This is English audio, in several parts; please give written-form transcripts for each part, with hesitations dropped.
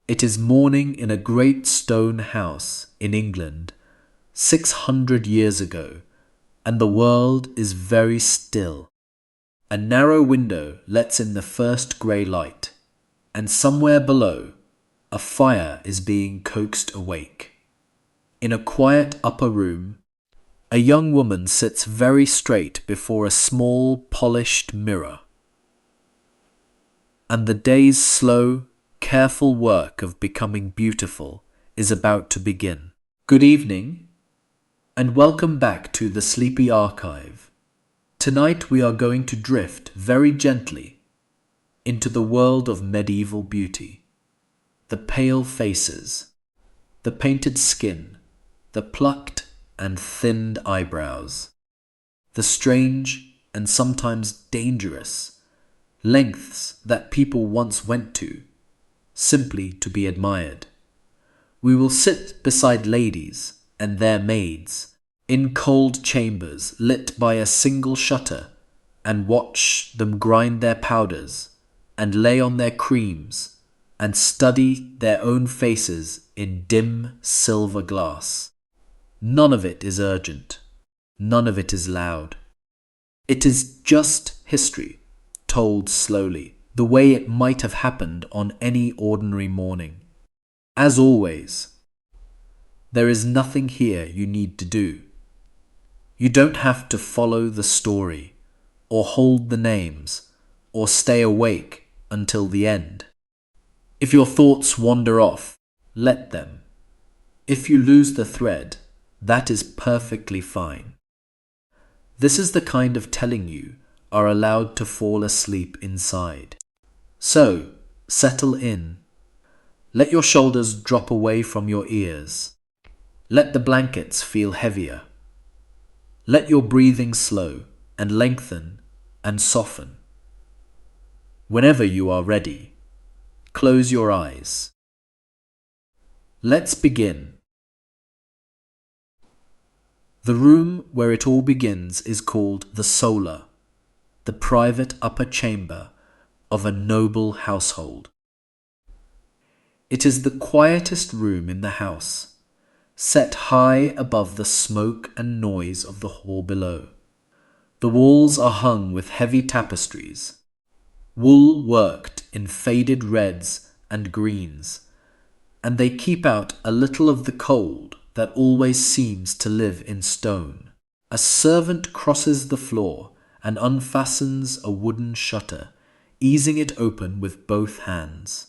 It is morning in a great stone house in England 600 years ago, and the world is very still. A narrow window lets in the first grey light, and somewhere below, a fire is being coaxed awake. In a quiet upper room, a young woman sits very straight before a small polished mirror. And the day's slow, careful work of becoming beautiful is about to begin. Good evening, and welcome back to the Sleepy Archive. Tonight we are going to drift very gently into the world of medieval beauty. The pale faces, the painted skin, the plucked and thinned eyebrows, the strange and sometimes dangerous lengths that people once went to, simply to be admired. We will sit beside ladies and their maids in cold chambers lit by a single shutter and watch them grind their powders and lay on their creams and study their own faces in dim silver glass. None of it is urgent. None of it is loud. It is just history, told slowly, the way it might have happened on any ordinary morning. As always, there is nothing here you need to do. You don't have to follow the story, or hold the names, or stay awake until the end. If your thoughts wander off, let them. If you lose the thread, that is perfectly fine. This is the kind of telling you are allowed to fall asleep inside. So, settle in. Let your shoulders drop away from your ears. Let the blankets feel heavier. Let your breathing slow and lengthen and soften. Whenever you are ready, close your eyes. Let's begin. The room where it all begins is called the solar, the private upper chamber of a noble household. It is the quietest room in the house, set high above the smoke and noise of the hall below. The walls are hung with heavy tapestries, wool worked in faded reds and greens, and they keep out a little of the cold that always seems to live in stone. A servant crosses the floor and unfastens a wooden shutter, easing it open with both hands.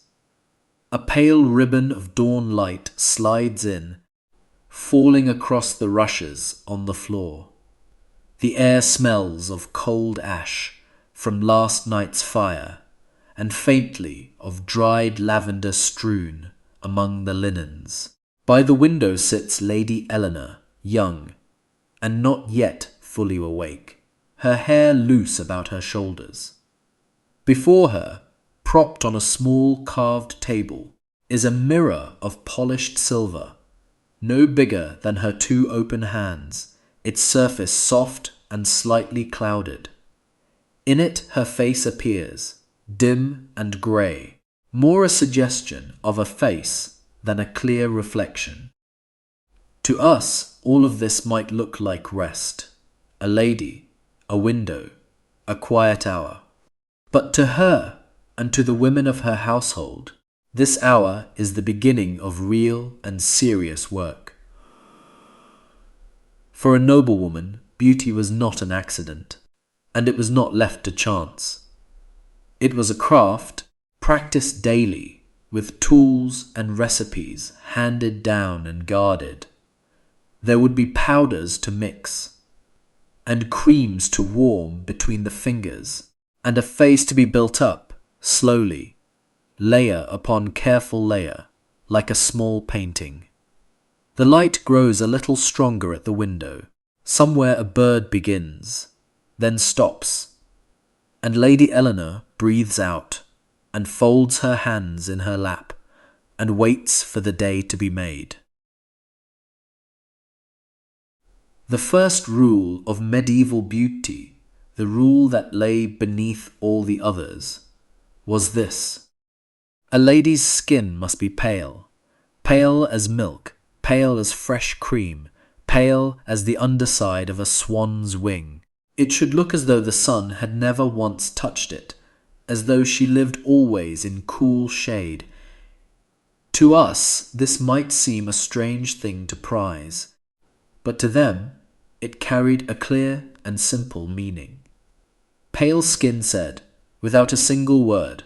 A pale ribbon of dawn light slides in, falling across the rushes on the floor. The air smells of cold ash from last night's fire, and faintly of dried lavender strewn among the linens. By the window sits Lady Eleanor, young, and not yet fully awake, her hair loose about her shoulders. Before her, propped on a small carved table, is a mirror of polished silver, no bigger than her two open hands, its surface soft and slightly clouded. In it her face appears, dim and grey, more a suggestion of a face than a clear reflection. To us, all of this might look like rest, a lady, a window, a quiet hour. But to her, and to the women of her household, this hour is the beginning of real and serious work. For a noblewoman, beauty was not an accident, and it was not left to chance. It was a craft practiced daily, with tools and recipes handed down and guarded. There would be powders to mix, and creams to warm between the fingers, and a face to be built up, slowly, layer upon careful layer, like a small painting. The light grows a little stronger at the window. Somewhere a bird begins, then stops, and Lady Eleanor breathes out and folds her hands in her lap and waits for the day to be made. The first rule of medieval beauty, the rule that lay beneath all the others, was this: A lady's skin must be pale, pale as milk, pale as fresh cream, pale as the underside of a swan's wing. It should look as though the sun had never once touched it, as though she lived always in cool shade. To us, this might seem a strange thing to prize, but to them it carried a clear and simple meaning. Pale Skin said, without a single word,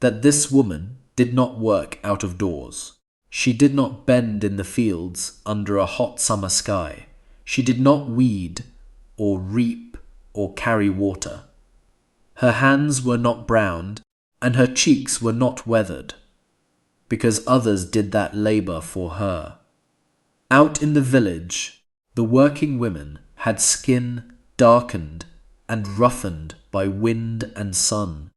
that this woman did not work out of doors. She did not bend in the fields under a hot summer sky. She did not weed or reap or carry water. Her hands were not browned, and her cheeks were not weathered, because others did that labor for her. Out in the village, the working women had skin darkened and roughened by wind and sun.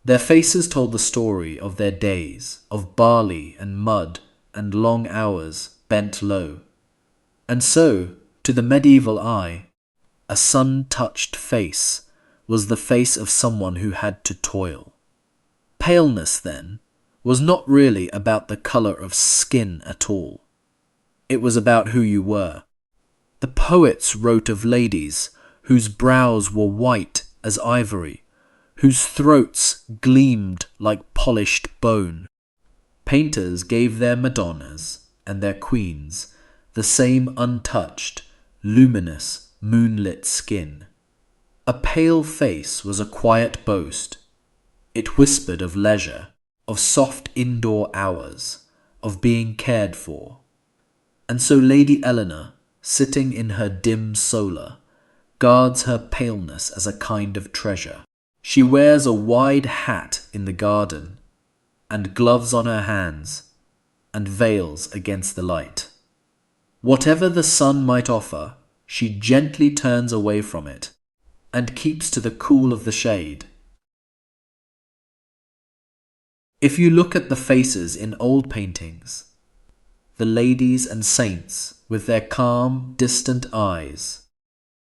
Their faces told the story of their days, of barley and mud and long hours bent low. And so, to the medieval eye, a sun-touched face was the face of someone who had to toil. Paleness, then, was not really about the colour of skin at all. It was about who you were. The poets wrote of ladies whose brows were white as ivory, whose throats gleamed like polished bone. Painters gave their Madonnas and their queens the same untouched, luminous, moonlit skin. A pale face was a quiet boast. It whispered of leisure, of soft indoor hours, of being cared for. And so Lady Eleanor, sitting in her dim solar, guards her paleness as a kind of treasure. She wears a wide hat in the garden, and gloves on her hands, and veils against the light. Whatever the sun might offer, she gently turns away from it, and keeps to the cool of the shade. If you look at the faces in old paintings, the ladies and saints with their calm, distant eyes,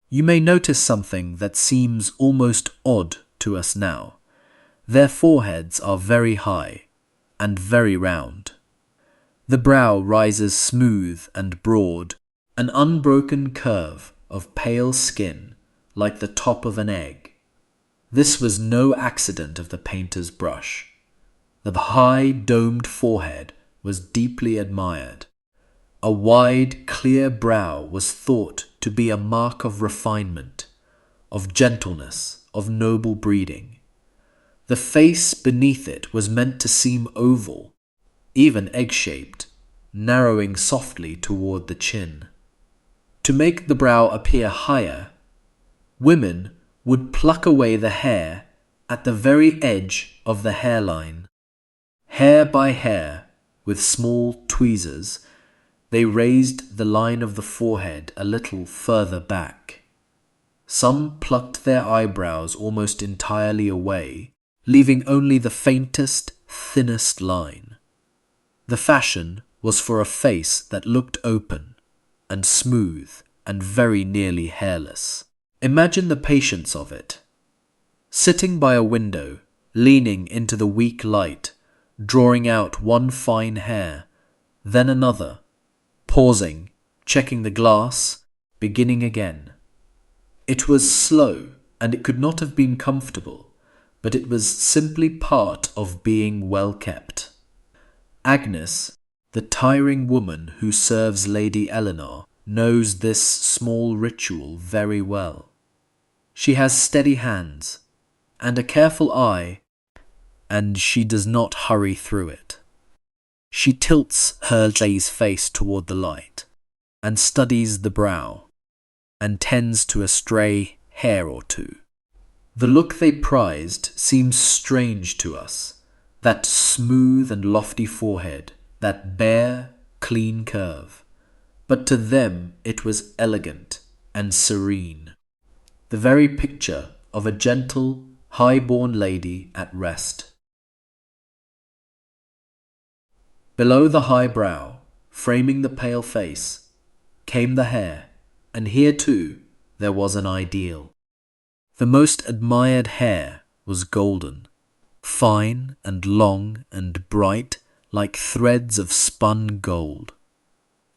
you may notice something that seems almost odd to us now. Their foreheads are very high and very round. The brow rises smooth and broad, an unbroken curve of pale skin like the top of an egg. This was no accident of the painter's brush. The high domed forehead was deeply admired. A wide, clear brow was thought to be a mark of refinement, of gentleness, of noble breeding. The face beneath it was meant to seem oval, even egg-shaped, narrowing softly toward the chin. To make the brow appear higher, women would pluck away the hair at the very edge of the hairline. Hair by hair, with small tweezers, they raised the line of the forehead a little further back. Some plucked their eyebrows almost entirely away, leaving only the faintest, thinnest line. The fashion was for a face that looked open and smooth and very nearly hairless. Imagine the patience of it. Sitting by a window, leaning into the weak light, drawing out one fine hair, then another, pausing, checking the glass, beginning again. It was slow, and it could not have been comfortable, but it was simply part of being well kept. Agnes, the tiring woman who serves Lady Eleanor, knows this small ritual very well. She has steady hands and a careful eye, and she does not hurry through it. She tilts her lady's face toward the light, and studies the brow, and tends to a stray hair or two. The look they prized seems strange to us, that smooth and lofty forehead, that bare, clean curve. But to them it was elegant and serene, the very picture of a gentle, high-born lady at rest. Below the high brow, framing the pale face, came the hair, and here too there was an ideal. The most admired hair was golden, fine and long and bright like threads of spun gold.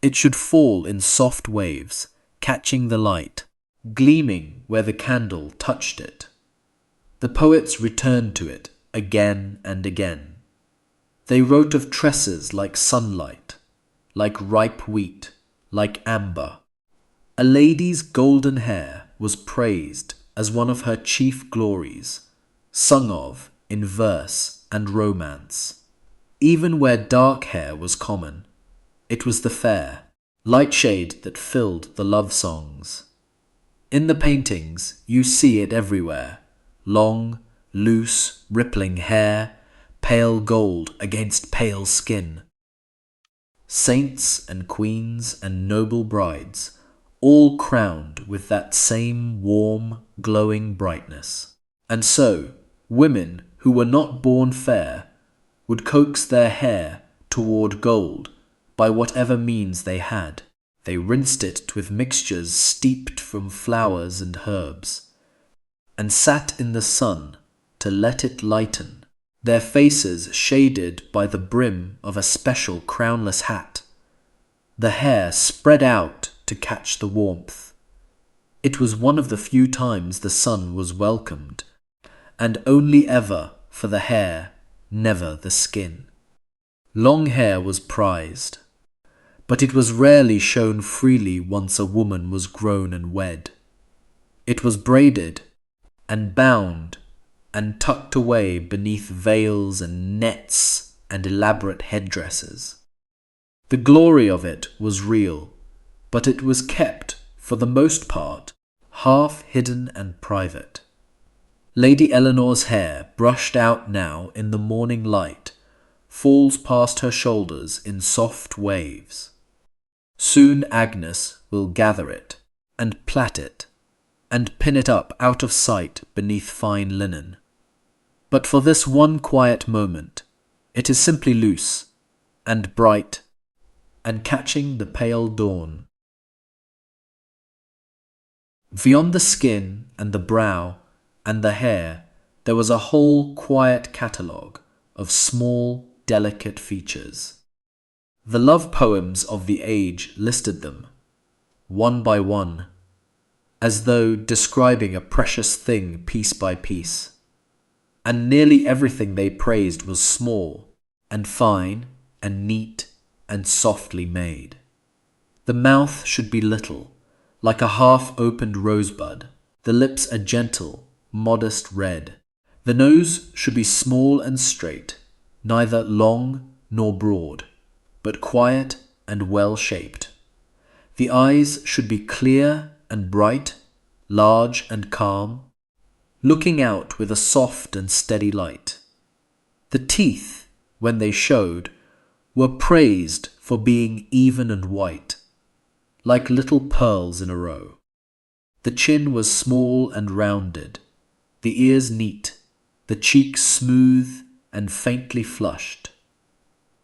It should fall in soft waves, catching the light, gleaming where the candle touched it. The poets returned to it again and again. They wrote of tresses like sunlight, like ripe wheat, like amber. A lady's golden hair was praised as one of her chief glories, sung of in verse and romance. Even where dark hair was common, it was the fair, light shade that filled the love songs. In the paintings, you see it everywhere. Long, loose, rippling hair, pale gold against pale skin. Saints and queens and noble brides, all crowned with that same warm, glowing brightness. And so, women who were not born fair would coax their hair toward gold by whatever means they had. They rinsed it with mixtures steeped from flowers and herbs, and sat in the sun to let it lighten, their faces shaded by the brim of a special crownless hat, the hair spread out to catch the warmth. It was one of the few times the sun was welcomed, and only ever for the hair, never the skin. Long hair was prized, but it was rarely shown freely once a woman was grown and wed. It was braided and bound and tucked away beneath veils and nets and elaborate headdresses. The glory of it was real, but it was kept, for the most part, half hidden and private. Lady Eleanor's hair, brushed out now in the morning light, falls past her shoulders in soft waves. Soon Agnes will gather it, and plait it, and pin it up out of sight beneath fine linen. But for this one quiet moment, it is simply loose, and bright, and catching the pale dawn. Beyond the skin and the brow and the hair, there was a whole quiet catalogue of small, delicate features. The love poems of the age listed them, one by one, as though describing a precious thing piece by piece. And nearly everything they praised was small, and fine, and neat, and softly made. The mouth should be little, like a half-opened rosebud, the lips a gentle, modest red. The nose should be small and straight, neither long nor broad, but quiet and well-shaped. The eyes should be clear and bright, large and calm, looking out with a soft and steady light. The teeth, when they showed, were praised for being even and white, like little pearls in a row. The chin was small and rounded, the ears neat, the cheeks smooth and faintly flushed.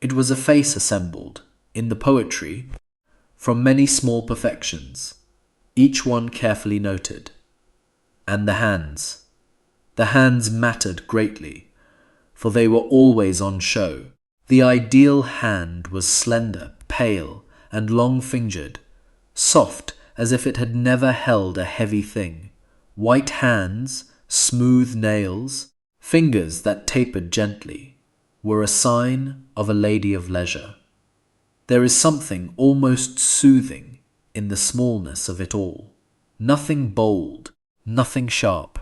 It was a face assembled, in the poetry, from many small perfections, each one carefully noted. And the hands. The hands mattered greatly, for they were always on show. The ideal hand was slender, pale, and long-fingered, soft as if it had never held a heavy thing. White hands, smooth nails, fingers that tapered gently, were a sign of a lady of leisure. There is something almost soothing in the smallness of it all. Nothing bold, nothing sharp.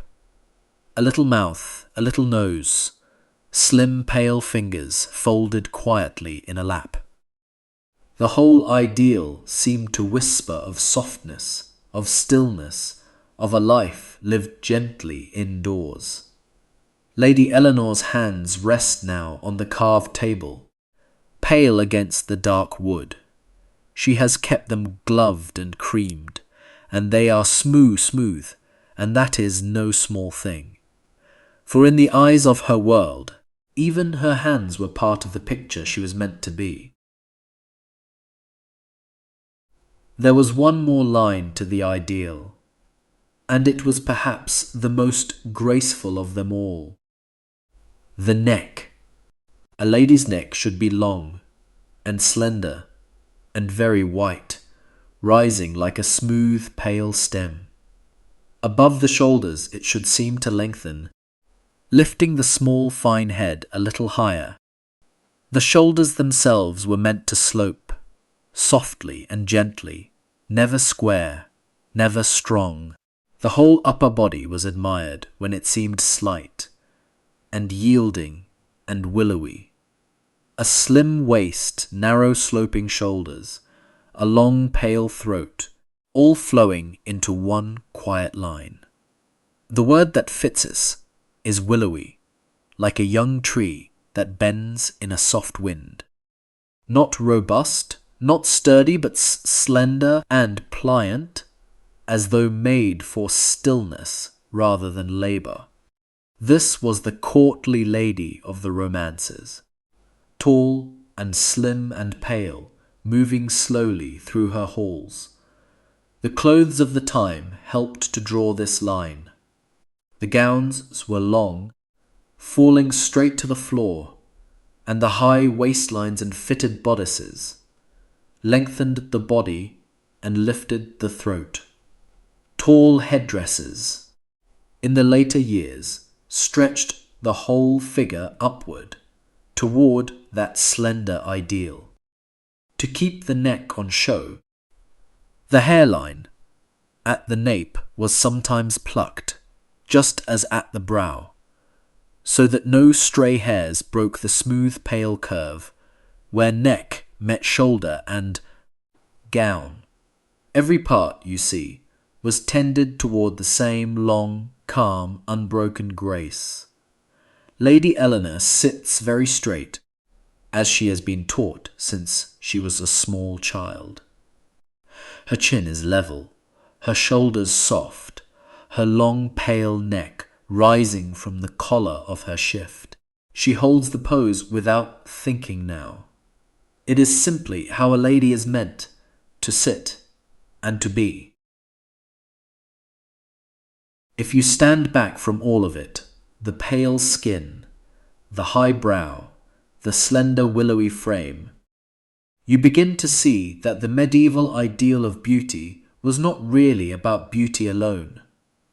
A little mouth, a little nose, slim pale fingers folded quietly in a lap. The whole ideal seemed to whisper of softness, of stillness, of a life lived gently indoors. Lady Eleanor's hands rest now on the carved table, pale against the dark wood. She has kept them gloved and creamed, and they are smooth, and that is no small thing. For in the eyes of her world, even her hands were part of the picture she was meant to be. There was one more line to the ideal, and it was perhaps the most graceful of them all. The neck. A lady's neck should be long and slender and very white, rising like a smooth, pale stem. Above the shoulders it should seem to lengthen, lifting the small, fine head a little higher. The shoulders themselves were meant to slope, softly and gently, never square, never strong. The whole upper body was admired when it seemed slight, and yielding, and willowy. A slim waist, narrow sloping shoulders, a long pale throat, all flowing into one quiet line. The word that fits us is willowy, like a young tree that bends in a soft wind. Not robust, not sturdy, but slender and pliant, as though made for stillness rather than labour. This was the courtly lady of the romances, tall and slim and pale, moving slowly through her halls. The clothes of the time helped to draw this line. The gowns were long, falling straight to the floor, and the high waistlines and fitted bodices lengthened the body and lifted the throat. Tall headdresses, in the later years, stretched the whole figure upward toward that slender ideal. To keep the neck on show, the hairline at the nape was sometimes plucked, just as at the brow, so that no stray hairs broke the smooth pale curve where neck met shoulder and gown. Every part, you see, was tended toward the same long, calm, unbroken grace. Lady Eleanor sits very straight, as she has been taught since she was a small child. Her chin is level, her shoulders soft, her long pale neck rising from the collar of her shift. She holds the pose without thinking now. It is simply how a lady is meant to sit and to be. If you stand back from all of it, the pale skin, the high brow, the slender willowy frame, you begin to see that the medieval ideal of beauty was not really about beauty alone.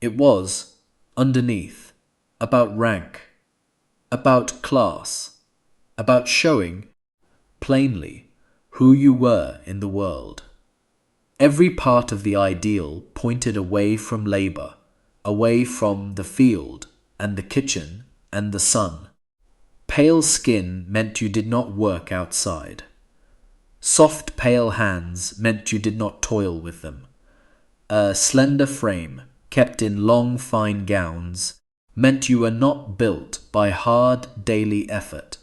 It was, underneath, about rank, about class, about showing, plainly, who you were in the world. Every part of the ideal pointed away from labour, away from the field and the kitchen and the sun. Pale skin meant you did not work outside. Soft pale hands meant you did not toil with them. A slender frame, kept in long fine gowns, meant you were not built by hard daily effort.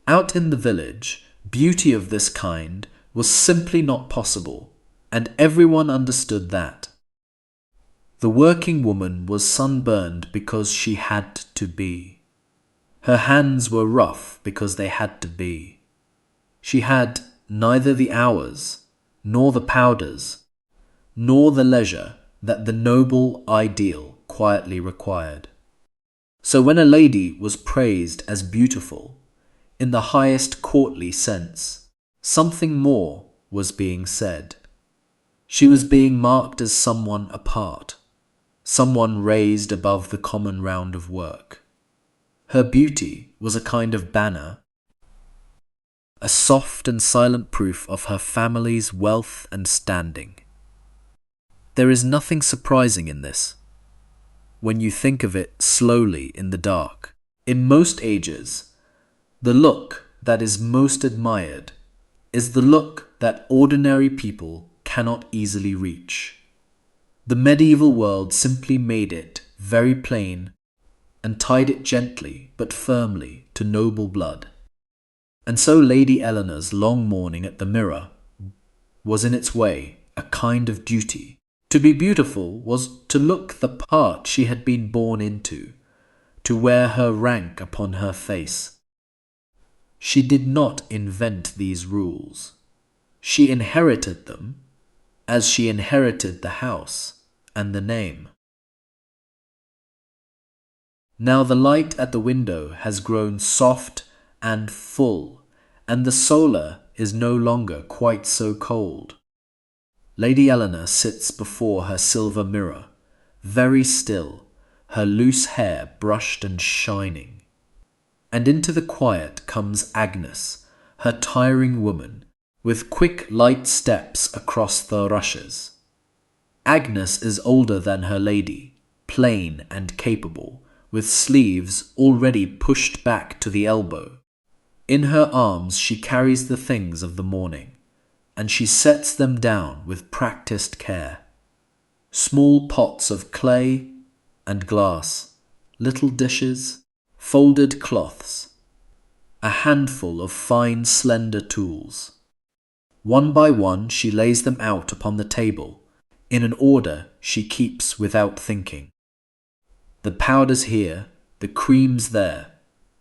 Out in the village, beauty of this kind was simply not possible, and everyone understood that. The working woman was sunburned because she had to be. Her hands were rough because they had to be. She had neither the hours, nor the powders, nor the leisure that the noble ideal quietly required. So when a lady was praised as beautiful, in the highest courtly sense, something more was being said. She was being marked as someone apart, someone raised above the common round of work. Her beauty was a kind of banner, a soft and silent proof of her family's wealth and standing. There is nothing surprising in this, when you think of it slowly in the dark. In most ages, the look that is most admired is the look that ordinary people cannot easily reach. The medieval world simply made it very plain and tied it gently but firmly to noble blood. And so Lady Eleanor's long mourning at the mirror was in its way a kind of duty. To be beautiful was to look the part she had been born into, to wear her rank upon her face. She did not invent these rules. She inherited them as she inherited the house and the name. Now the light at the window has grown soft and full, and the solar is no longer quite so cold. Lady Eleanor sits before her silver mirror, very still, her loose hair brushed and shining. And into the quiet comes Agnes, her tiring woman, with quick, light steps across the rushes. Agnes is older than her lady, plain and capable, with sleeves already pushed back to the elbow. In her arms she carries the things of the morning, and she sets them down with practiced care. Small pots of clay and glass, little dishes, folded cloths, a handful of fine slender tools. One by one she lays them out upon the table, in an order she keeps without thinking. The powders here, the creams there,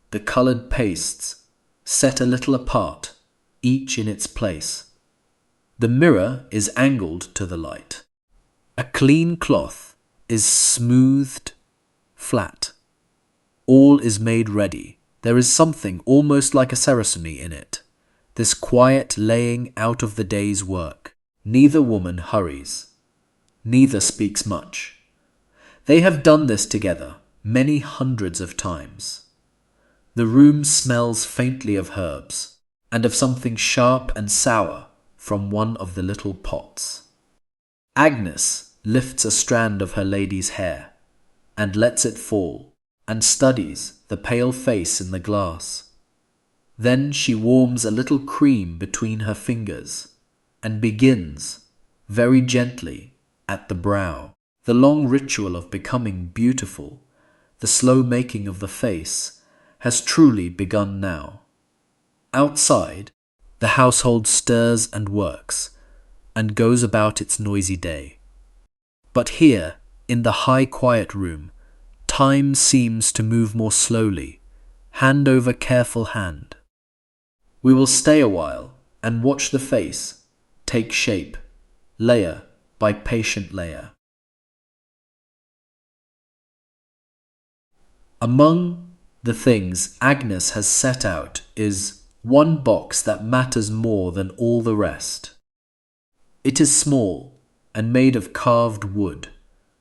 the coloured pastes, set a little apart, each in its place. The mirror is angled to the light. A clean cloth is smoothed flat. All is made ready. There is something almost like a ceremony in it, this quiet laying out of the day's work. Neither woman hurries. Neither speaks much. They have done this together many hundreds of times. The room smells faintly of herbs, and of something sharp and sour from one of the little pots. Agnes lifts a strand of her lady's hair, and lets it fall, and studies the pale face in the glass. Then she warms a little cream between her fingers, and begins, very gently, at the brow. The long ritual of becoming beautiful, the slow making of the face, has truly begun now. Outside, the household stirs and works, and goes about its noisy day. But here, in the high quiet room, time seems to move more slowly, hand over careful hand. We will stay a while and watch the face take shape, layer by patient layer. Among the things Agnes has set out is one box that matters more than all the rest. It is small and made of carved wood,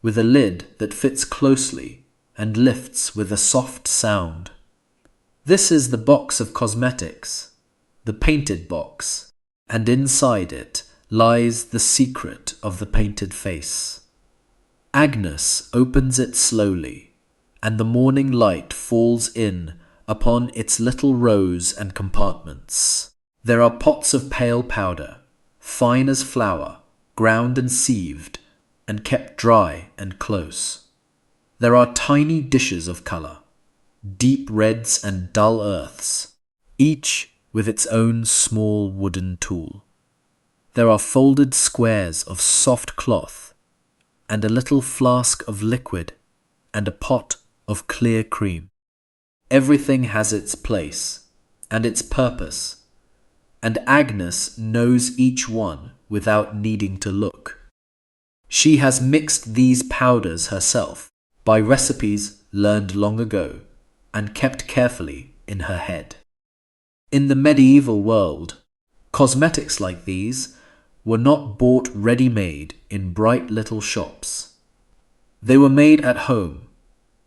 with a lid that fits closely and lifts with a soft sound. This is the box of cosmetics, the painted box, and inside it lies the secret of the painted face. Agnes opens it slowly, and the morning light falls in upon its little rows and compartments. There are pots of pale powder, fine as flour, ground and sieved, and kept dry and close. There are tiny dishes of colour, deep reds and dull earths, each with its own small wooden tool. There are folded squares of soft cloth, and a little flask of liquid, and a pot of clear cream. Everything has its place and its purpose, and Agnes knows each one without needing to look. She has mixed these powders herself by recipes learned long ago and kept carefully in her head. In the medieval world, cosmetics like these were not bought ready-made in bright little shops. They were made at home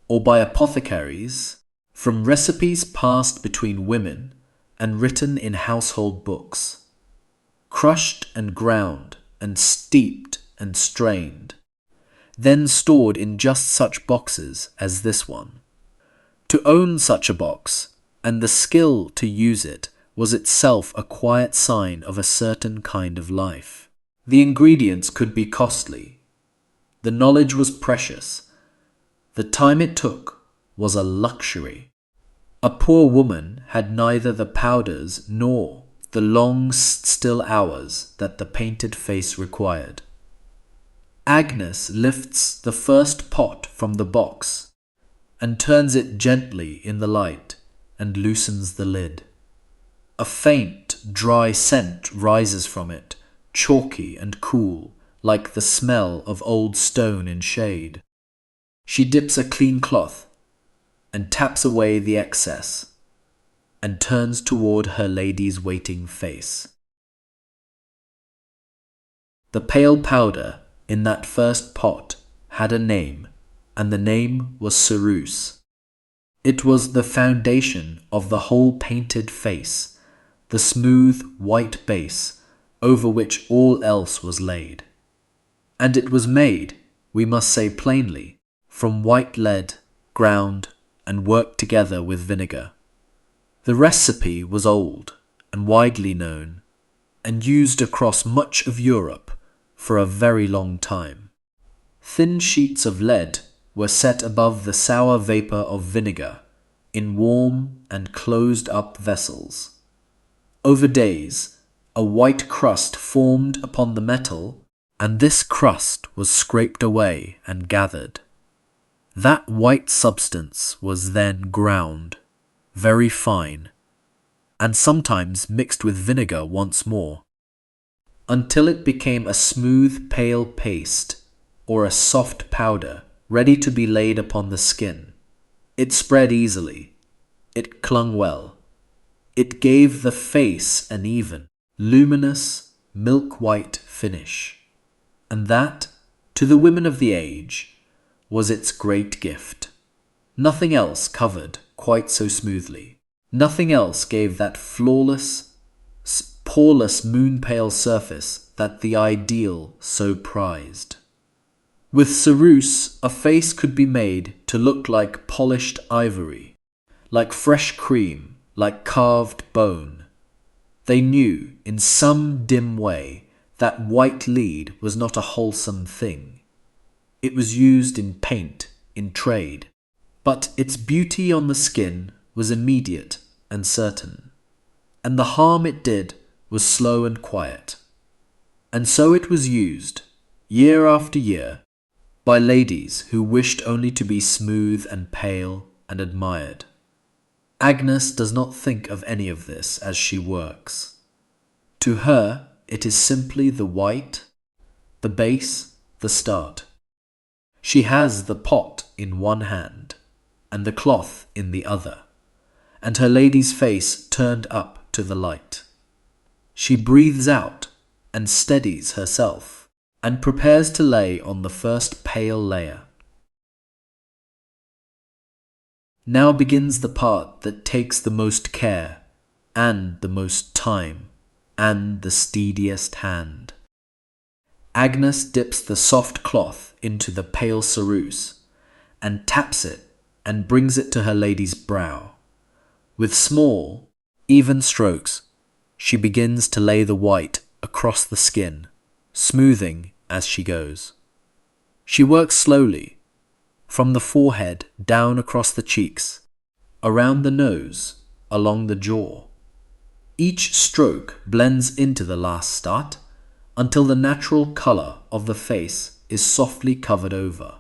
or by apothecaries from recipes passed between women and written in household books, crushed and ground and steeped and strained, then stored in just such boxes as this one. To own such a box and the skill to use it was itself a quiet sign of a certain kind of life. The ingredients could be costly. The knowledge was precious. The time it took was a luxury. A poor woman had neither the powders nor the long still hours that the painted face required. Agnes lifts the first pot from the box and turns it gently in the light and loosens the lid. A faint, dry scent rises from it, chalky and cool, like the smell of old stone in shade. She dips a clean cloth, and taps away the excess, and turns toward her lady's waiting face. The pale powder in that first pot had a name, and the name was ceruse. It was the foundation of the whole painted face, the smooth white base over which all else was laid. And it was made, we must say plainly, from white lead, ground and worked together with vinegar. The recipe was old and widely known, and used across much of Europe for a very long time. Thin sheets of lead were set above the sour vapour of vinegar in warm and closed-up vessels. Over days, a white crust formed upon the metal, and this crust was scraped away and gathered. That white substance was then ground, very fine, and sometimes mixed with vinegar once more, until it became a smooth pale paste, or a soft powder, ready to be laid upon the skin. It spread easily. It clung well. It gave the face an even, luminous, milk-white finish. And that, to the women of the age, was its great gift. Nothing else covered quite so smoothly. Nothing else gave that flawless, poreless moon-pale surface that the ideal so prized. With ceruse, a face could be made to look like polished ivory, like fresh cream, like carved bone. They knew, in some dim way, that white lead was not a wholesome thing. It was used in paint, in trade, but its beauty on the skin was immediate and certain, and the harm it did was slow and quiet. And so it was used, year after year, by ladies who wished only to be smooth and pale and admired. Agnes does not think of any of this as she works. To her, it is simply the white, the base, the start. She has the pot in one hand, and the cloth in the other, and her lady's face turned up to the light. She breathes out and steadies herself, and prepares to lay on the first pale layer. Now begins the part that takes the most care, and the most time, and the steadiest hand. Agnes dips the soft cloth into the pale ceruse, and taps it, and brings it to her lady's brow. With small, even strokes, she begins to lay the white across the skin, smoothing as she goes. She works slowly, from the forehead down across the cheeks, around the nose, along the jaw. Each stroke blends into the last start until the natural colour of the face is softly covered over.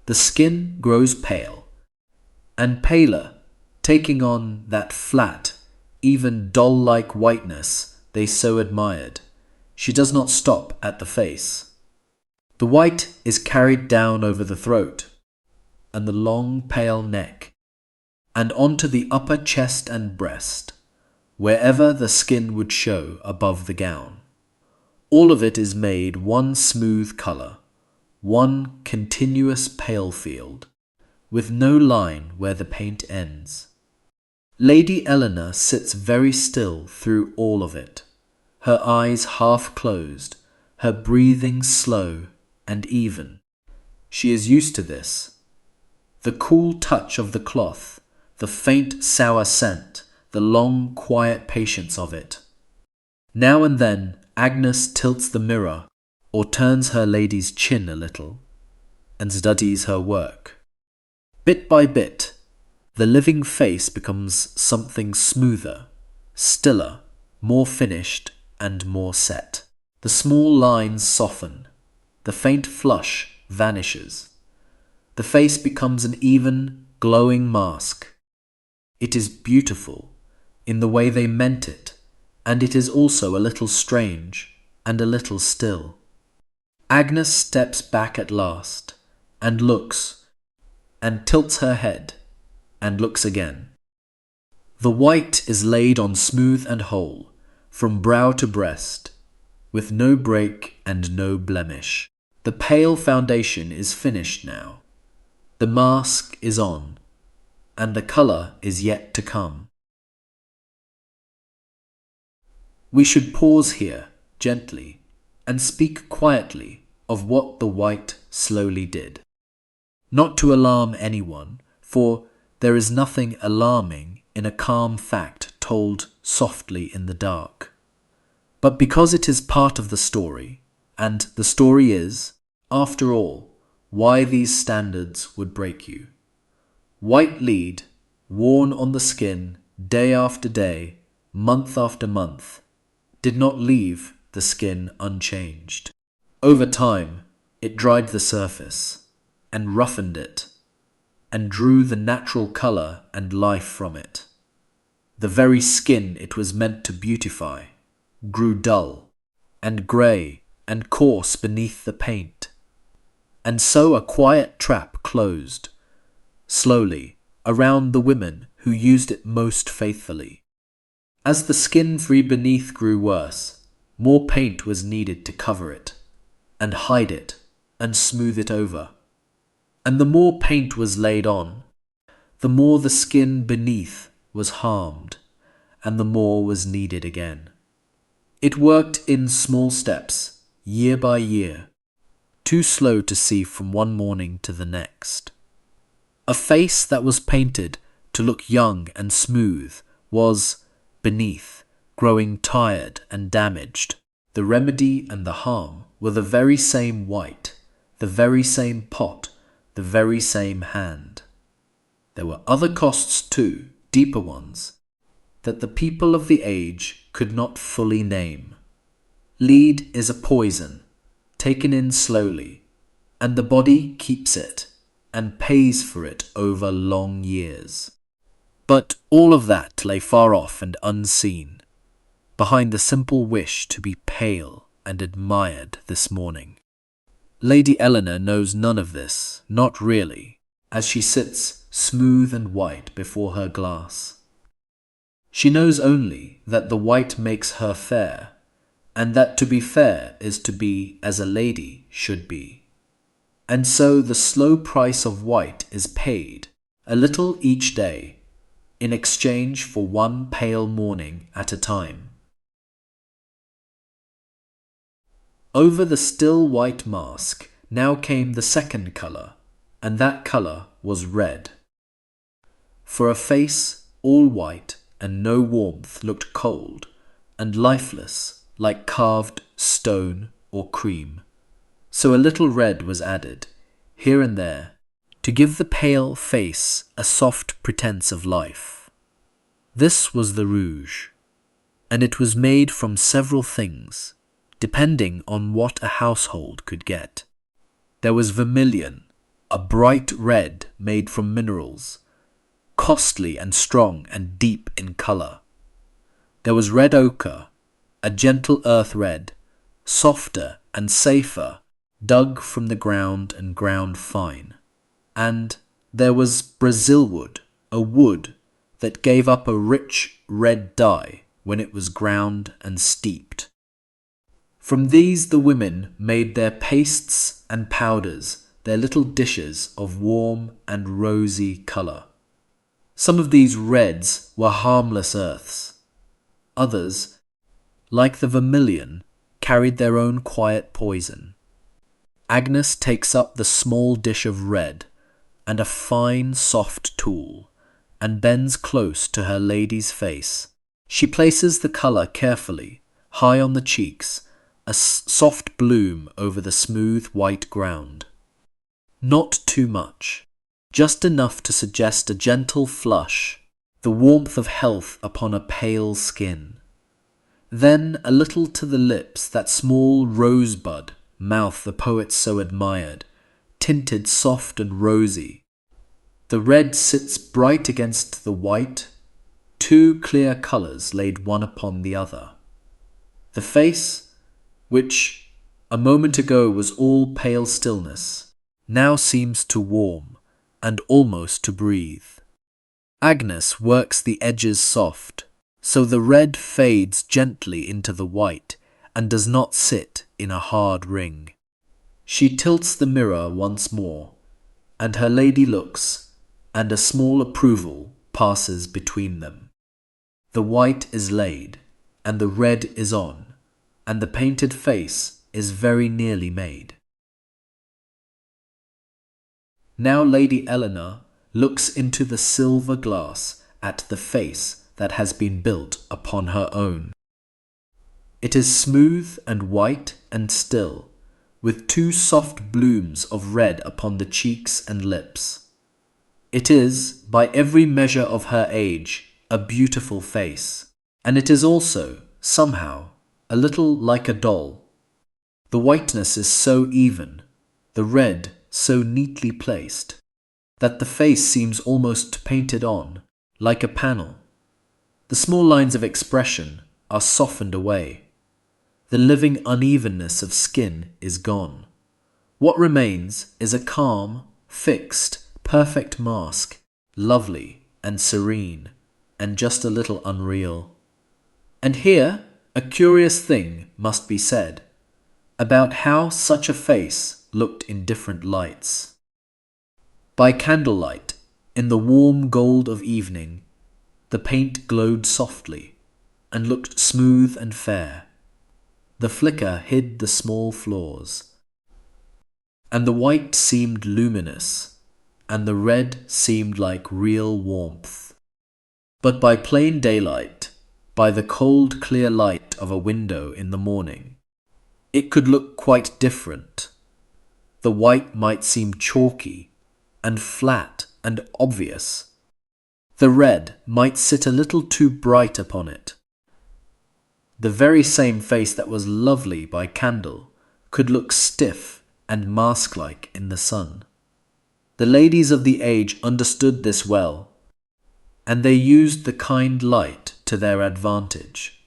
The skin grows pale, and paler, taking on that flat, even doll-like whiteness they so admired. She does not stop at the face. The white is carried down over the throat, and the long pale neck, and onto the upper chest and breast, wherever the skin would show above the gown. All of it is made one smooth colour, one continuous pale field, with no line where the paint ends. Lady Eleanor sits very still through all of it, her eyes half closed, her breathing slow and even. She is used to this. The cool touch of the cloth, the faint sour scent, the long quiet patience of it. Now and then Agnes tilts the mirror or turns her lady's chin a little and studies her work. Bit by bit, the living face becomes something smoother, stiller, more finished and more set. The small lines soften. The faint flush vanishes. The face becomes an even, glowing mask. It is beautiful in the way they meant it, and it is also a little strange and a little still. Agnes steps back at last, and looks, and tilts her head, and looks again. The white is laid on smooth and whole, from brow to breast, with no break and no blemish. The pale foundation is finished now. The mask is on, and the colour is yet to come. We should pause here, gently, and speak quietly of what the white slowly did. Not to alarm anyone, for there is nothing alarming in a calm fact told softly in the dark. But because it is part of the story, and the story is, after all, why these standards would break you. White lead, worn on the skin day after day, month after month, did not leave the skin unchanged. Over time, it dried the surface, and roughened it, and drew the natural colour and life from it. The very skin it was meant to beautify grew dull, and grey, and coarse beneath the paint. And so a quiet trap closed, slowly, around the women who used it most faithfully. As the skin free beneath grew worse, more paint was needed to cover it, and hide it, and smooth it over. And the more paint was laid on, the more the skin beneath was harmed, and the more was needed again. It worked in small steps, year by year, too slow to see from one morning to the next. A face that was painted to look young and smooth was, beneath, growing tired and damaged. The remedy and the harm were the very same white, the very same pot, the very same hand. There were other costs too, deeper ones, that the people of the age could not fully name. Lead is a poison, taken in slowly, and the body keeps it and pays for it over long years. But all of that lay far off and unseen, behind the simple wish to be pale and admired this morning. Lady Eleanor knows none of this, not really, as she sits smooth and white before her glass. She knows only that the white makes her fair, and that to be fair is to be as a lady should be. And so the slow price of white is paid, a little each day, in exchange for one pale morning at a time. Over the still white mask now came the second colour, and that colour was red. For a face all white and no warmth looked cold and lifeless like carved stone or cream. So a little red was added, here and there, to give the pale face a soft pretence of life. This was the rouge, and it was made from several things, depending on what a household could get. There was vermilion, a bright red made from minerals, costly and strong and deep in colour. There was red ochre, a gentle earth red, softer and safer, dug from the ground and ground fine. And there was Brazil wood, a wood that gave up a rich red dye when it was ground and steeped. From these the women made their pastes and powders, their little dishes of warm and rosy colour. Some of these reds were harmless earths. Others, like the vermilion, carried their own quiet poison. Agnes takes up the small dish of red and a fine soft tool, and bends close to her lady's face. She places the colour carefully, high on the cheeks, a soft bloom over the smooth white ground. Not too much, just enough to suggest a gentle flush, the warmth of health upon a pale skin. Then a little to the lips, that small rosebud mouth the poet so admired, tinted soft and rosy. The red sits bright against the white, two clear colours laid one upon the other. The face, which a moment ago was all pale stillness, now seems to warm and almost to breathe. Agnes works the edges soft, so the red fades gently into the white and does not sit in a hard ring. She tilts the mirror once more, and her lady looks, and a small approval passes between them. The white is laid, and the red is on, and the painted face is very nearly made. Now Lady Eleanor looks into the silver glass at the face that has been built upon her own. It is smooth and white and still, with 2 soft blooms of red upon the cheeks and lips. It is, by every measure of her age, a beautiful face, and it is also, somehow, a little like a doll. The whiteness is so even, the red so neatly placed, that the face seems almost painted on, like a panel. The small lines of expression are softened away. The living unevenness of skin is gone. What remains is a calm, fixed, perfect mask, lovely and serene, and just a little unreal. And here a curious thing must be said about how such a face looked in different lights. By candlelight, in the warm gold of evening, the paint glowed softly and looked smooth and fair. The flicker hid the small flaws, and the white seemed luminous, and the red seemed like real warmth. But by plain daylight, by the cold clear light of a window in the morning, it could look quite different. The white might seem chalky and flat and obvious. The red might sit a little too bright upon it. The very same face that was lovely by candle could look stiff and mask-like in the sun. The ladies of the age understood this well, and they used the kind light to their advantage.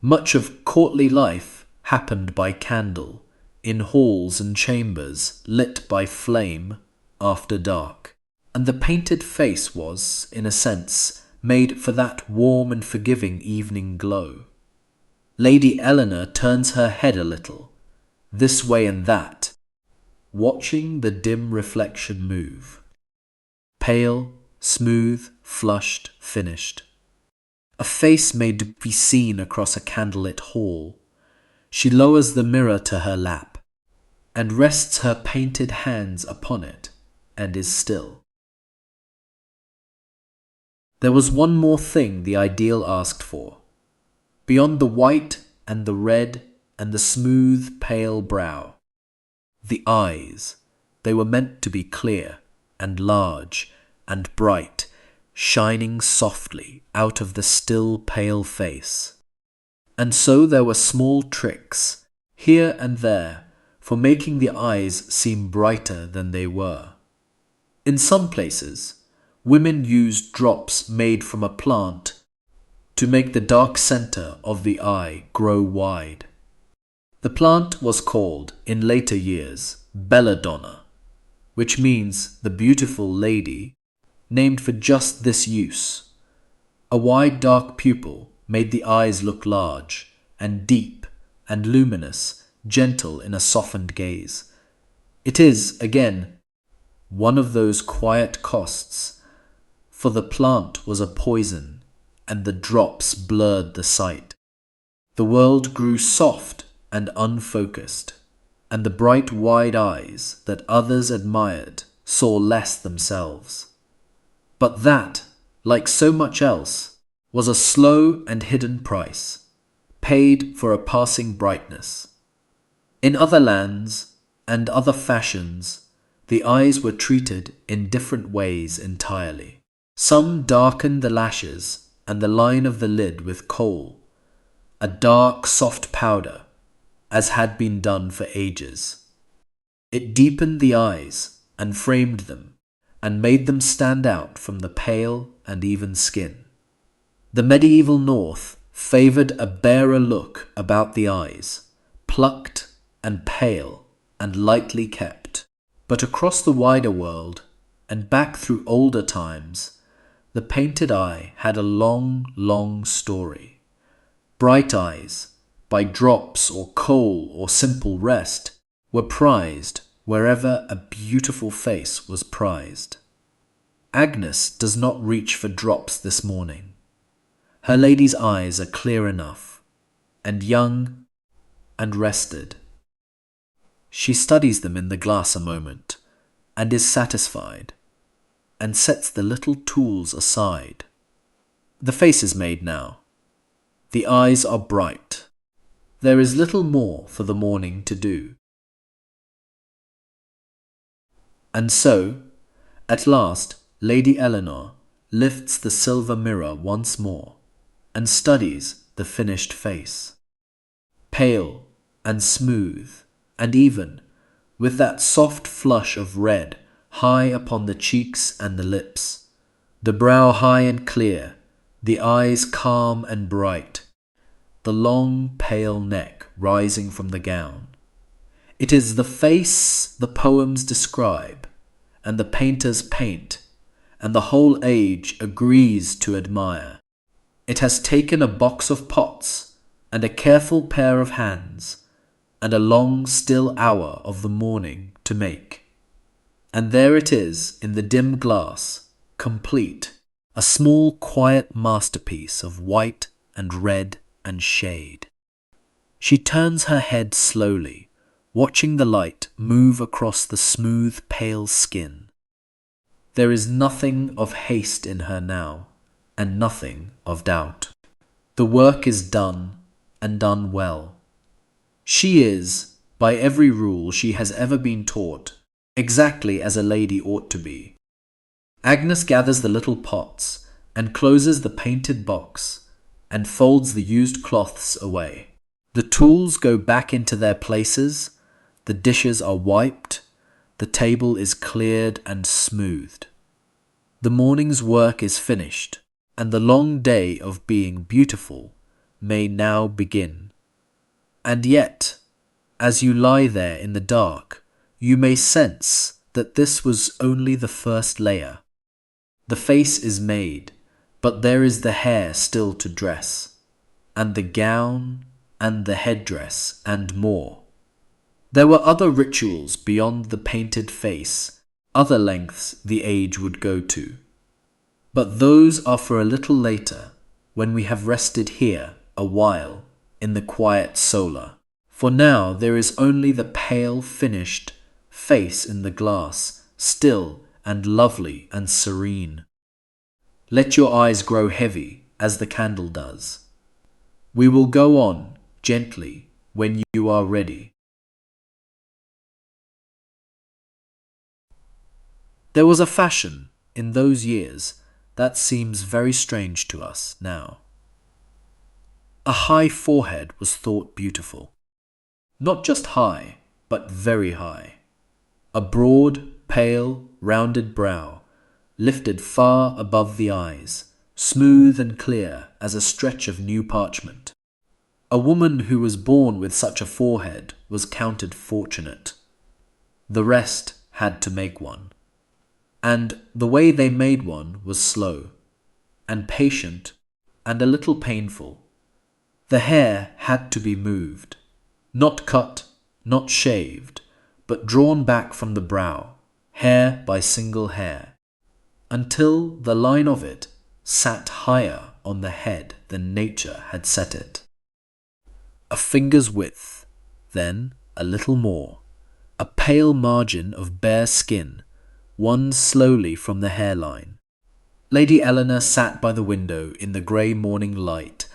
Much of courtly life happened by candle, in halls and chambers lit by flame after dark, and the painted face was, in a sense, made for that warm and forgiving evening glow. Lady Eleanor turns her head a little, this way and that, watching the dim reflection move. Pale, smooth, flushed, finished. A face made to be seen across a candlelit hall. She lowers the mirror to her lap, and rests her painted hands upon it, and is still. There was one more thing the ideal asked for. Beyond the white and the red and the smooth, pale brow, the eyes. They were meant to be clear and large and bright, shining softly out of the still, pale face. And so there were small tricks, here and there, for making the eyes seem brighter than they were. In some places, women used drops made from a plant to make the dark center of the eye grow wide. The plant was called, in later years, belladonna, which means the beautiful lady, named for just this use. A wide dark pupil made the eyes look large and deep and luminous, gentle in a softened gaze. It is, again, one of those quiet costs, for the plant was a poison, and the drops blurred the sight. The world grew soft and unfocused, and the bright wide eyes that others admired saw less themselves. But that, like so much else, was a slow and hidden price, paid for a passing brightness. In other lands and other fashions, the eyes were treated in different ways entirely. Some darkened the lashes and the line of the lid with kohl, a dark, soft powder, as had been done for ages. It deepened the eyes and framed them, and made them stand out from the pale and even skin. The medieval North favoured a barer look about the eyes, plucked and pale and lightly kept. But across the wider world, and back through older times, The painted eye had a long, long story. Bright eyes, by drops or coal or simple rest, were prized wherever a beautiful face was prized. Agnes does not reach for drops this morning. Her lady's eyes are clear enough, and young, and rested. She studies them in the glass a moment, and is satisfied, and sets the little tools aside. The face is made now. The eyes are bright. There is little more for the morning to do. And so, at last, Lady Eleanor lifts the silver mirror once more, and studies the finished face. Pale and smooth, and even, with that soft flush of red high upon the cheeks and the lips, the brow high and clear, the eyes calm and bright, the long pale neck rising from the gown. It is the face the poems describe, and the painters paint, and the whole age agrees to admire. It has taken a box of pots, and a careful pair of hands, and a long still hour of the morning to make. And there it is in the dim glass, complete, a small quiet masterpiece of white and red and shade. She turns her head slowly, watching the light move across the smooth pale skin. There is nothing of haste in her now, and nothing of doubt. The work is done, and done well. She is, by every rule she has ever been taught, exactly as a lady ought to be. Agnes gathers the little pots, and closes the painted box, and folds the used cloths away. The tools go back into their places, the dishes are wiped, the table is cleared and smoothed. The morning's work is finished, and the long day of being beautiful may now begin. And yet, as you lie there in the dark, you may sense that this was only the first layer. The face is made, but there is the hair still to dress, and the gown, and the headdress, and more. There were other rituals beyond the painted face, other lengths the age would go to. But those are for a little later, when we have rested here a while in the quiet solar. For now there is only the pale, finished face in the glass, still and lovely and serene. Let your eyes grow heavy as the candle does. We will go on gently when you are ready. There was a fashion in those years that seems very strange to us now. A high forehead was thought beautiful. Not just high, but very high. A broad, pale, rounded brow, lifted far above the eyes, smooth and clear as a stretch of new parchment. A woman who was born with such a forehead was counted fortunate. The rest had to make one. And the way they made one was slow, and patient, and a little painful. The hair had to be moved, not cut, not shaved, but drawn back from the brow, hair by single hair, until the line of it sat higher on the head than nature had set it. A finger's width, then a little more, a pale margin of bare skin, won slowly from the hairline. Lady Eleanor sat by the window in the grey morning light,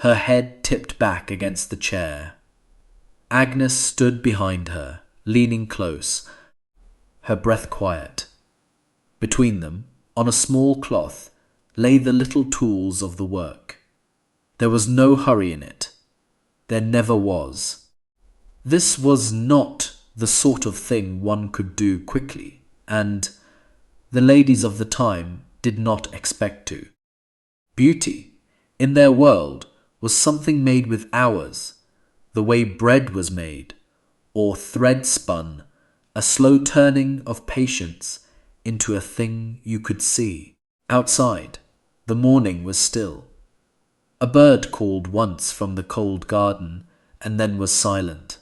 her head tipped back against the chair. Agnes stood behind her, leaning close, her breath quiet. Between them, on a small cloth, lay the little tools of the work. There was no hurry in it. There never was. This was not the sort of thing one could do quickly, and the ladies of the time did not expect to. Beauty, in their world, was something made with hours, the way bread was made, or thread spun, a slow turning of patience into a thing you could see. Outside, the morning was still. A bird called once from the cold garden and then was silent.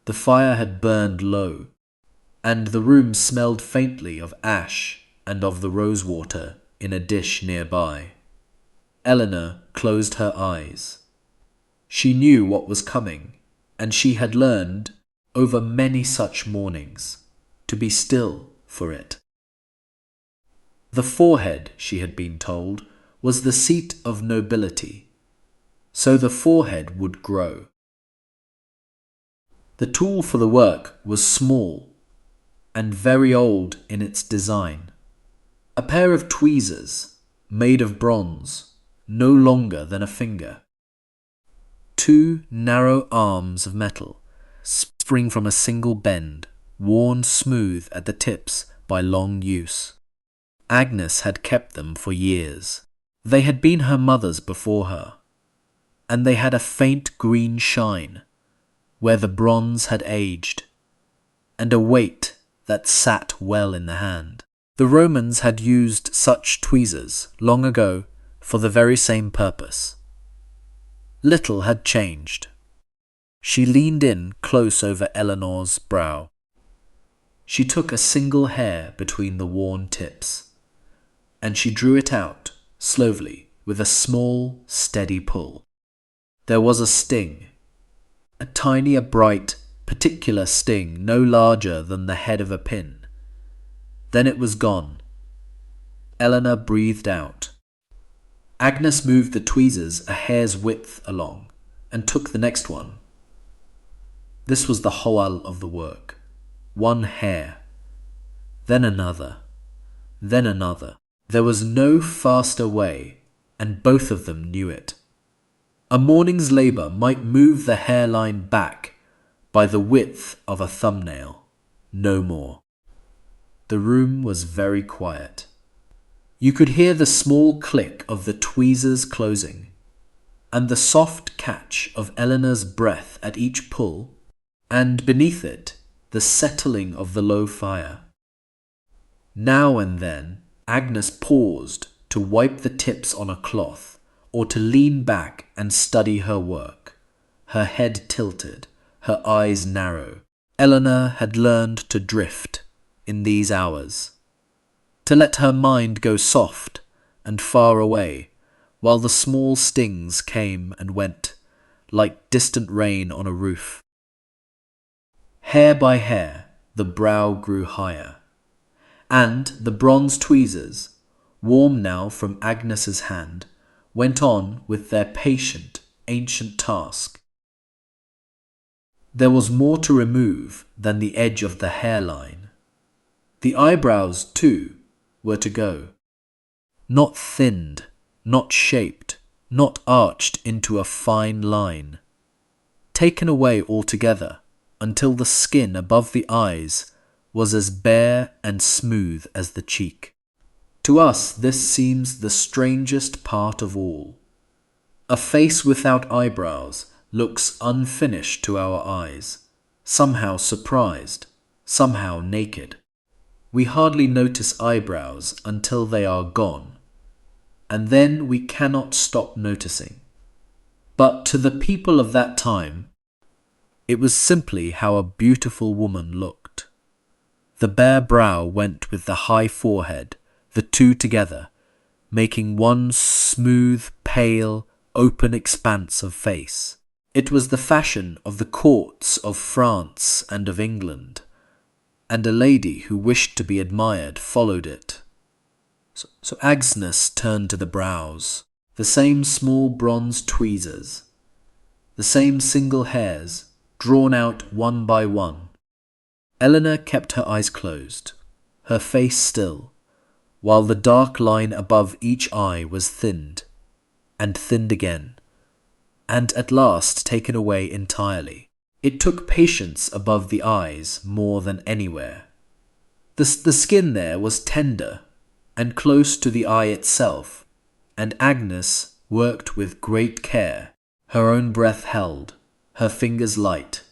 The fire had burned low, and the room smelled faintly of ash and of the rosewater in a dish nearby. Eleanor closed her eyes. She knew what was coming, and she had learned, over many such mornings, to be still for it. The forehead, she had been told, was the seat of nobility, so the forehead would grow. The tool for the work was small and very old in its design. A pair of tweezers, made of bronze, no longer than a finger. Two narrow arms of metal, spring from a single bend, worn smooth at the tips by long use. Agnes had kept them for years. They had been her mother's before her, and they had a faint green shine where the bronze had aged, and a weight that sat well in the hand. The Romans had used such tweezers long ago for the very same purpose. Little had changed. She leaned in close over Eleanor's brow. She took a single hair between the worn tips, and she drew it out slowly with a small, steady pull. There was a sting, a tiny, bright, particular sting no larger than the head of a pin. Then it was gone. Eleanor breathed out. Agnes moved the tweezers a hair's width along and took the next one. This was the whole of the work. One hair, then another, then another. There was no faster way, and both of them knew it. A morning's labour might move the hairline back by the width of a thumbnail, no more. The room was very quiet. You could hear the small click of the tweezers closing, and the soft catch of Eleanor's breath at each pull, and beneath it, the settling of the low fire. Now and then, Agnes paused to wipe the tips on a cloth, or to lean back and study her work, her head tilted, her eyes narrow. Eleanor had learned to drift in these hours, to let her mind go soft and far away, while the small stings came and went, like distant rain on a roof. Hair by hair, the brow grew higher, and the bronze tweezers, warm now from Agnes's hand, went on with their patient, ancient task. There was more to remove than the edge of the hairline. The eyebrows, too, were to go. Not thinned, not shaped, not arched into a fine line. Taken away altogether, until the skin above the eyes was as bare and smooth as the cheek. To us this seems the strangest part of all. A face without eyebrows looks unfinished to our eyes, somehow surprised, somehow naked. We hardly notice eyebrows until they are gone, and then we cannot stop noticing. But to the people of that time, it was simply how a beautiful woman looked. The bare brow went with the high forehead, the two together, making one smooth, pale, open expanse of face. It was the fashion of the courts of France and of England, and a lady who wished to be admired followed it. So Agnes turned to the brows, the same small bronze tweezers, the same single hairs, drawn out one by one. Eleanor kept her eyes closed, her face still, while the dark line above each eye was thinned, and thinned again, and at last taken away entirely. It took patience above the eyes more than anywhere. The skin there was tender and close to the eye itself, and Agnes worked with great care, her own breath held, her fingers light,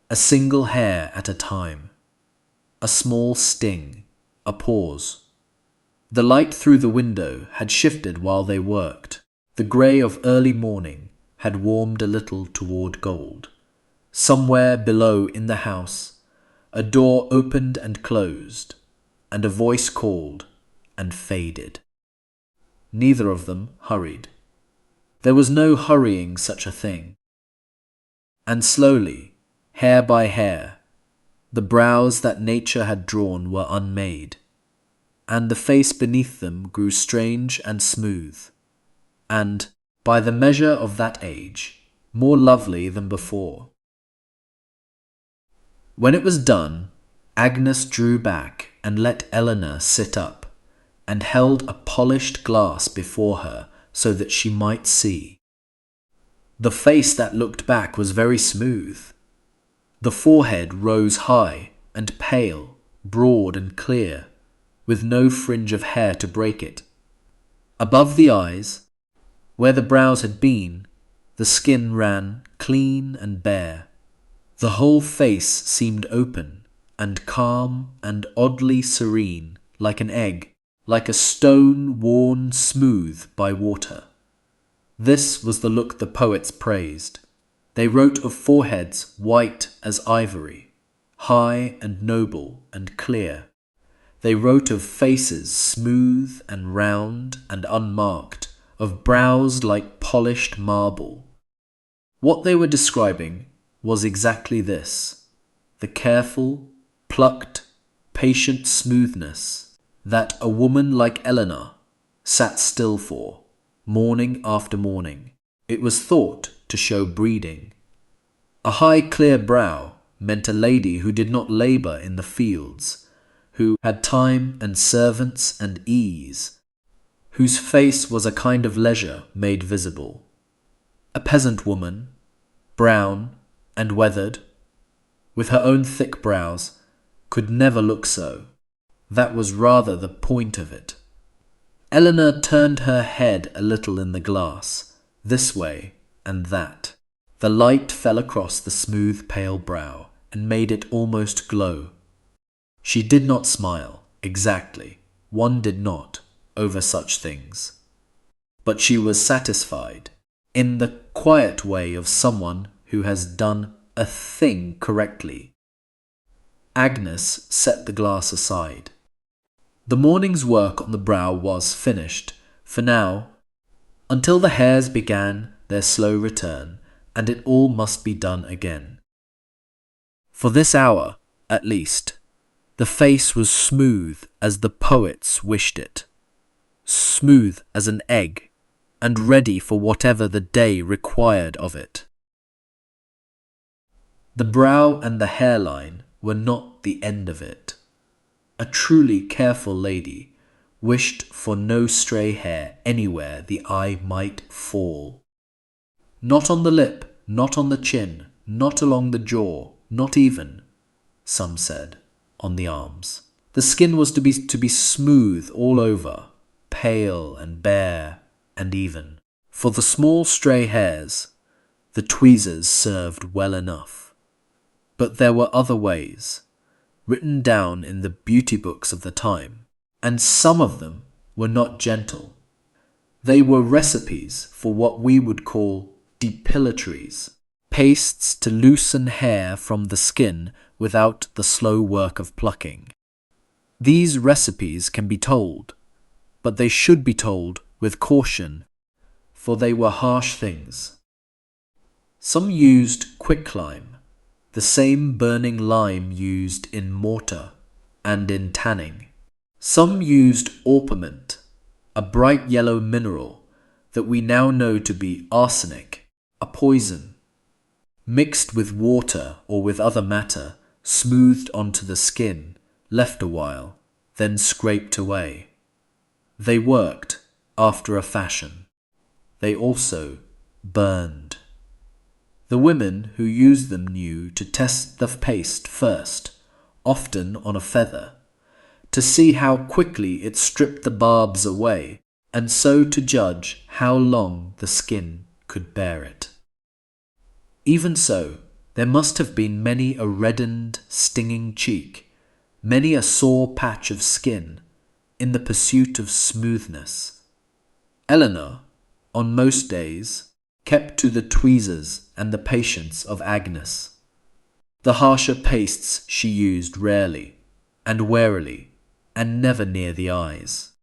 a single hair at a time, a small sting, a pause. The light through the window had shifted while they worked. The grey of early morning had warmed a little toward gold. Somewhere below in the house, a door opened and closed, and a voice called and faded. Neither of them hurried. There was no hurrying such a thing. And slowly, hair by hair, the brows that nature had drawn were unmade, and the face beneath them grew strange and smooth, and, by the measure of that age, more lovely than before. When it was done, Agnes drew back and let Eleanor sit up, and held a polished glass before her so that she might see. The face that looked back was very smooth. The forehead rose high and pale, broad and clear, with no fringe of hair to break it. Above the eyes, where the brows had been, the skin ran clean and bare. The whole face seemed open and calm and oddly serene, like an egg, like a stone worn smooth by water. This was the look the poets praised. They wrote of foreheads white as ivory, high and noble and clear. They wrote of faces smooth and round and unmarked, of brows like polished marble. What they were describing was exactly this: the careful, plucked, patient smoothness that a woman like Eleanor sat still for, morning after morning. It was thought to show breeding. A high clear brow meant a lady who did not labour in the fields, who had time and servants and ease, whose face was a kind of leisure made visible. A peasant woman, brown and weathered, with her own thick brows, could never look so. That was rather the point of it. Eleanor turned her head a little in the glass, this way and that. The light fell across the smooth pale brow and made it almost glow. She did not smile, exactly. One did not, over such things. But she was satisfied, in the quiet way of someone who has done a thing correctly. Agnes set the glass aside. The morning's work on the brow was finished, for now, until the hairs began their slow return, and it all must be done again. For this hour, at least, the face was smooth as the poets wished it, smooth as an egg, and ready for whatever the day required of it. The brow and the hairline were not the end of it. A truly careful lady wished for no stray hair anywhere the eye might fall. Not on the lip, not on the chin, not along the jaw, not even, some said, on the arms. The skin was to be smooth all over, pale and bare and even. For the small stray hairs, the tweezers served well enough. But there were other ways, written down in the beauty books of the time, and some of them were not gentle. They were recipes for what we would call depilatories, pastes to loosen hair from the skin without the slow work of plucking. These recipes can be told, but they should be told with caution, for they were harsh things. Some used quicklime, the same burning lime used in mortar and in tanning. Some used orpiment, a bright yellow mineral that we now know to be arsenic, a poison, mixed with water or with other matter, smoothed onto the skin, left a while, then scraped away. They worked after a fashion. They also burned. The women who used them knew to test the paste first, often on a feather, to see how quickly it stripped the barbs away, and so to judge how long the skin could bear it. Even so, there must have been many a reddened, stinging cheek, many a sore patch of skin, in the pursuit of smoothness. Eleanor, on most days, kept to the tweezers and the patience of Agnes. The harsher pastes she used rarely and warily, and never near the eyes.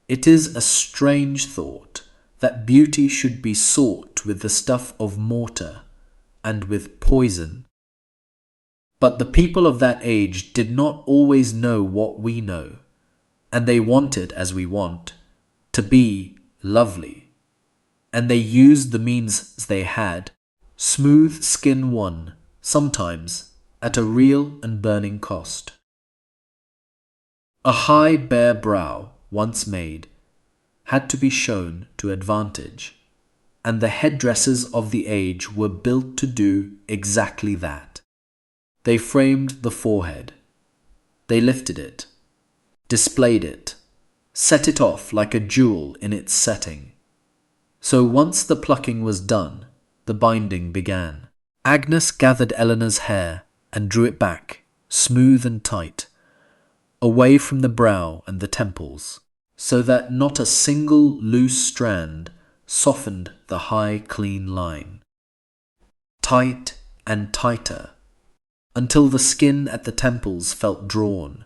It is a strange thought that beauty should be sought with the stuff of mortar and with poison. But the people of that age did not always know what we know, and they wanted, as we want, to be lovely, and they used the means they had. Smooth skin won, sometimes, at a real and burning cost. A high bare brow, once made, had to be shown to advantage, and the headdresses of the age were built to do exactly that. They framed the forehead. They lifted it, displayed it, set it off like a jewel in its setting. So once the plucking was done, the binding began. Agnes gathered Eleanor's hair and drew it back, smooth and tight, away from the brow and the temples, so that not a single loose strand softened the high, clean line. Tight and tighter, until the skin at the temples felt drawn,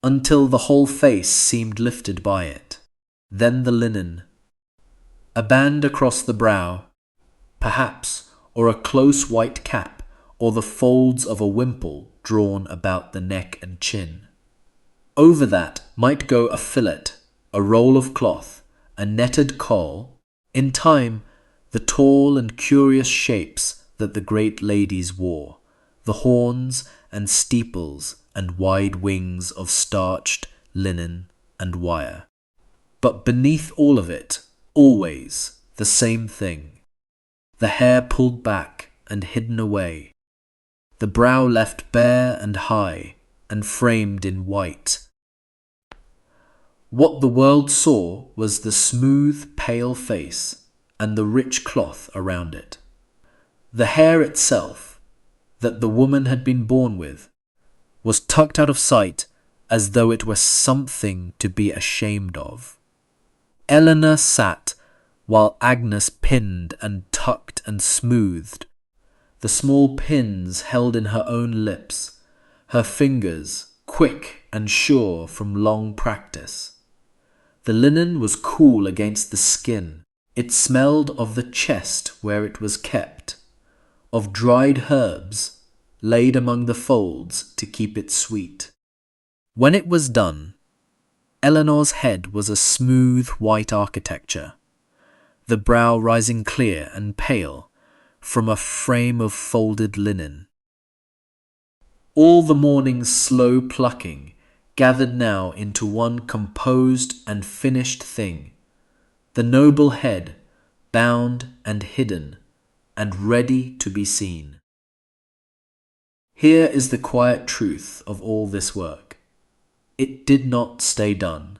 until the whole face seemed lifted by it. Then the linen. A band across the brow, perhaps, or a close white cap, or the folds of a wimple drawn about the neck and chin. Over that might go a fillet, a roll of cloth, a netted caul, in time the tall and curious shapes that the great ladies wore, the horns and steeples and wide wings of starched linen and wire. But beneath all of it, always the same thing. The hair pulled back and hidden away, the brow left bare and high and framed in white. What the world saw was the smooth, pale face and the rich cloth around it. The hair itself, that the woman had been born with, was tucked out of sight as though it were something to be ashamed of. Eleanor sat while Agnes pinned and tucked and smoothed, the small pins held in her own lips, her fingers quick and sure from long practice. The linen was cool against the skin. It smelled of the chest where it was kept, of dried herbs laid among the folds to keep it sweet. When it was done, Eleanor's head was a smooth white architecture, the brow rising clear and pale from a frame of folded linen. All the morning's slow plucking gathered now into one composed and finished thing, the noble head bound and hidden and ready to be seen. Here is the quiet truth of all this work. It did not stay done.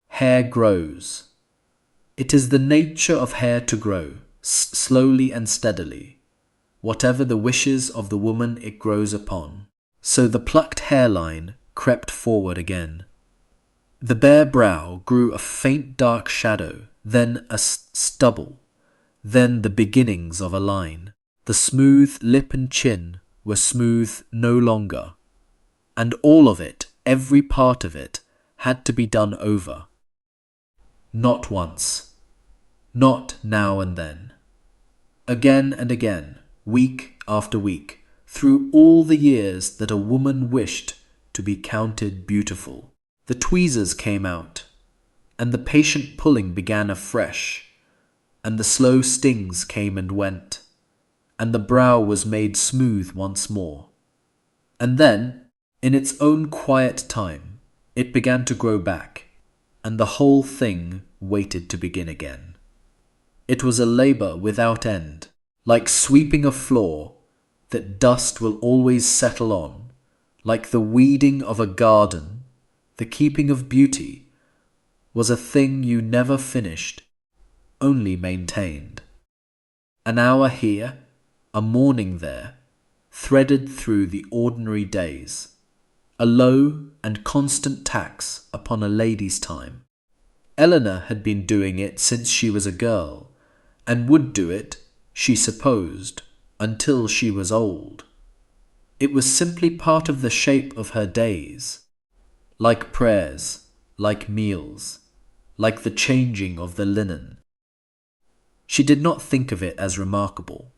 Hair grows. It is the nature of hair to grow, slowly and steadily, whatever the wishes of the woman it grows upon. So the plucked hairline crept forward again. The bare brow grew a faint dark shadow, then a stubble, then the beginnings of a line. The smooth lip and chin were smooth no longer, and all of it, every part of it, had to be done over. Not once, not now and then. Again and again, week after week, through all the years that a woman wished to be counted beautiful. The tweezers came out, and the patient pulling began afresh, and the slow stings came and went, and the brow was made smooth once more. And then, in its own quiet time, it began to grow back, and the whole thing waited to begin again. It was a labour without end, like sweeping a floor that dust will always settle on, like the weeding of a garden. The keeping of beauty was a thing you never finished, only maintained. An hour here, a morning there, threaded through the ordinary days. a low and constant tax upon a lady's time. Eleanor had been doing it since she was a girl, and would do it, she supposed, until she was old. It was simply part of the shape of her days, like prayers, like meals, like the changing of the linen. She did not think of it as remarkable.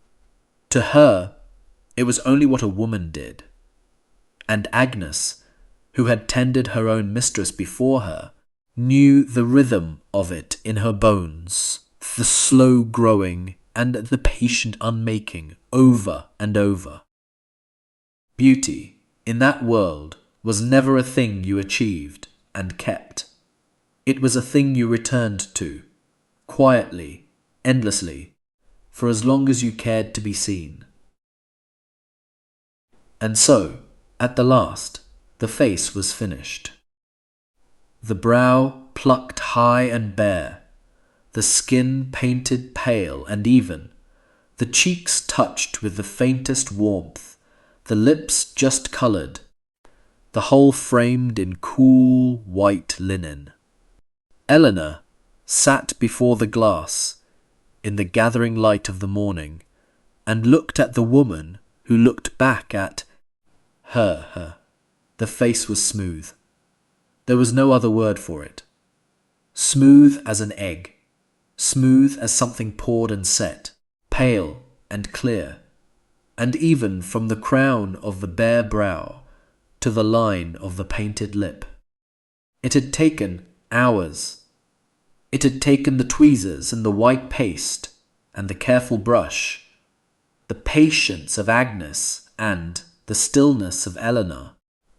To her, it was only what a woman did. And Agnes, who had tended her own mistress before her, knew the rhythm of it in her bones, the slow growing and the patient unmaking over and over. Beauty, in that world, was never a thing you achieved and kept. It was a thing you returned to, quietly, endlessly, for as long as you cared to be seen. And so, at the last, the face was finished. The brow plucked high and bare, the skin painted pale and even, the cheeks touched with the faintest warmth, the lips just coloured, the whole framed in cool white linen. Eleanor sat before the glass in the gathering light of the morning and looked at the woman who looked back at her. The face was smooth. There was no other word for it. Smooth as an egg, smooth as something poured and set, pale and clear, and even from the crown of the bare brow to the line of the painted lip. It had taken hours. It had taken the tweezers and the white paste and the careful brush, the patience of Agnes and the stillness of Eleanor,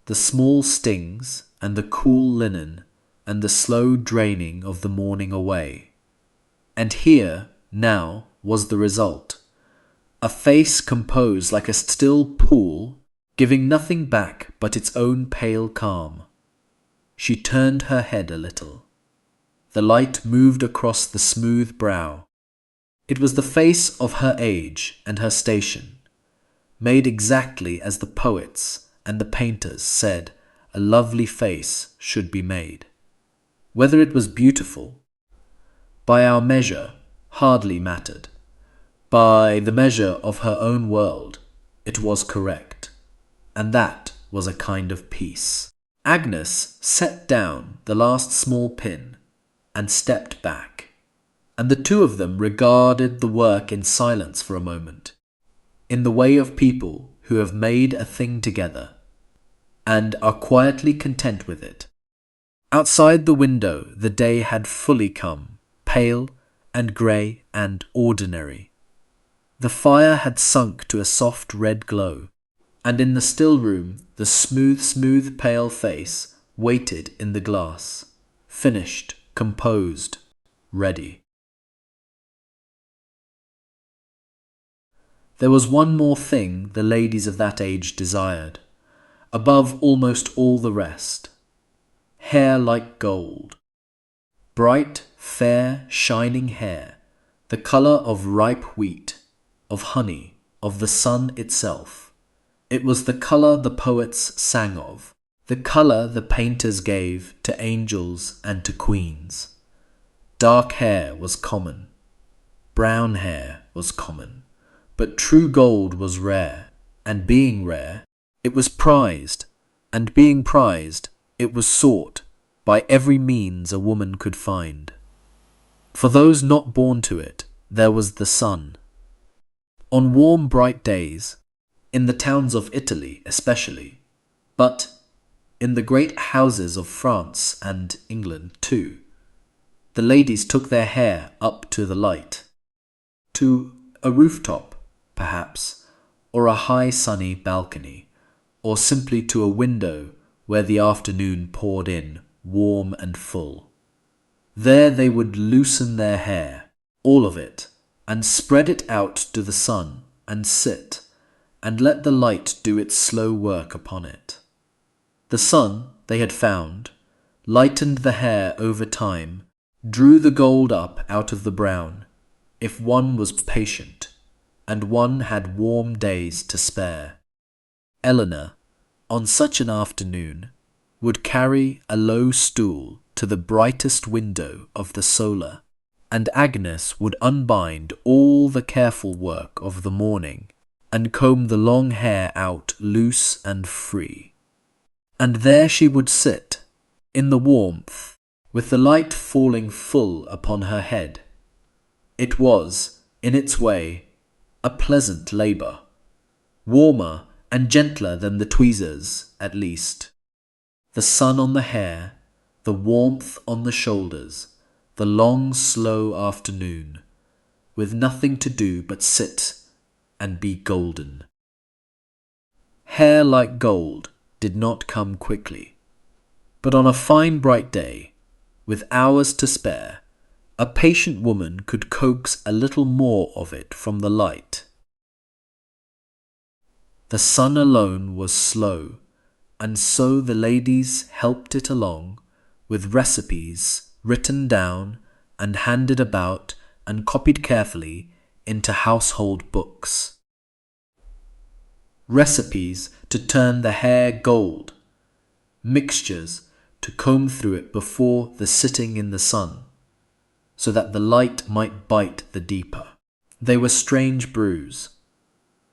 the small stings and the cool linen and the slow draining of the morning away. And here, now, was the result. A face composed like a still pool, giving nothing back but its own pale calm. She turned her head a little. The light moved across the smooth brow. It was the face of her age and her station, made exactly as the poets and the painters said a lovely face should be made. Whether it was beautiful, by our measure, hardly mattered. By the measure of her own world, it was correct, and that was a kind of peace. Agnes set down the last small pin and stepped back, and the two of them regarded the work in silence for a moment, in the way of people who have made a thing together and are quietly content with it. Outside the window the day had fully come, pale and grey and ordinary. The fire had sunk to a soft red glow, and in the still room the smooth pale face waited in the glass, finished, composed, ready. There was one more thing the ladies of that age desired, above almost all the rest: hair like gold. Bright, fair, shining hair, the colour of ripe wheat, of honey, of the sun itself. It was the colour the poets sang of, the colour the painters gave to angels and to queens. Dark hair was common. Brown hair was common. But true gold was rare, and being rare, it was prized, and being prized, it was sought by every means a woman could find. For those not born to it, there was the sun. On warm, bright days, in the towns of Italy especially, but in the great houses of France and England too, the ladies took their hair up to the light, to a rooftop, perhaps, or a high sunny balcony, or simply to a window where the afternoon poured in, warm and full. There they would loosen their hair, all of it, and spread it out to the sun, and sit, and let the light do its slow work upon it. The sun, they had found, lightened the hair over time, drew the gold up out of the brown, if one was patient, and one had warm days to spare. Eleanor, on such an afternoon, would carry a low stool to the brightest window of the solar, and Agnes would unbind all the careful work of the morning and comb the long hair out loose and free. And there she would sit, in the warmth, with the light falling full upon her head. It was, in its way, a pleasant labour, warmer and gentler than the tweezers, at least. The sun on the hair, the warmth on the shoulders, the long slow afternoon, with nothing to do but sit and be golden. Hair like gold did not come quickly, but on a fine bright day, with hours to spare, a patient woman could coax a little more of it from the light. The sun alone was slow, and so the ladies helped it along with recipes written down and handed about and copied carefully into household books. Recipes to turn the hair gold, mixtures to comb through it before the sitting in the sun, so that the light might bite the deeper. They were strange brews.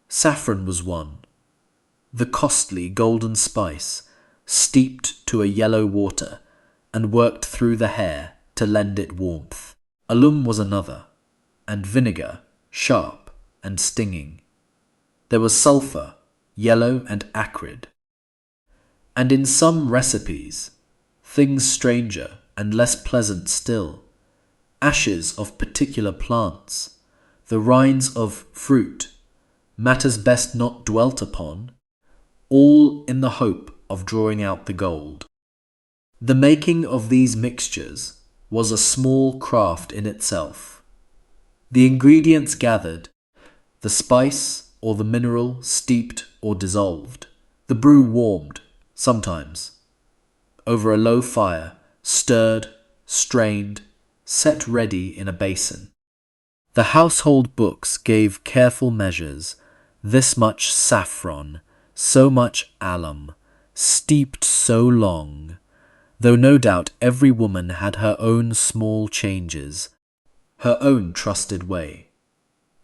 Saffron was one, the costly golden spice, steeped to a yellow water and worked through the hair to lend it warmth. Alum was another, and vinegar, sharp and stinging. There was sulphur, yellow and acrid. And in some recipes, things stranger and less pleasant still, ashes of particular plants, the rinds of fruit, matters best not dwelt upon, all in the hope of drawing out the gold. The making of these mixtures was a small craft in itself. The ingredients gathered, the spice or the mineral steeped or dissolved, the brew warmed, sometimes, over a low fire, stirred, strained, set ready in a basin. The household books gave careful measures, this much saffron, so much alum, steeped so long, though no doubt every woman had her own small changes, her own trusted way.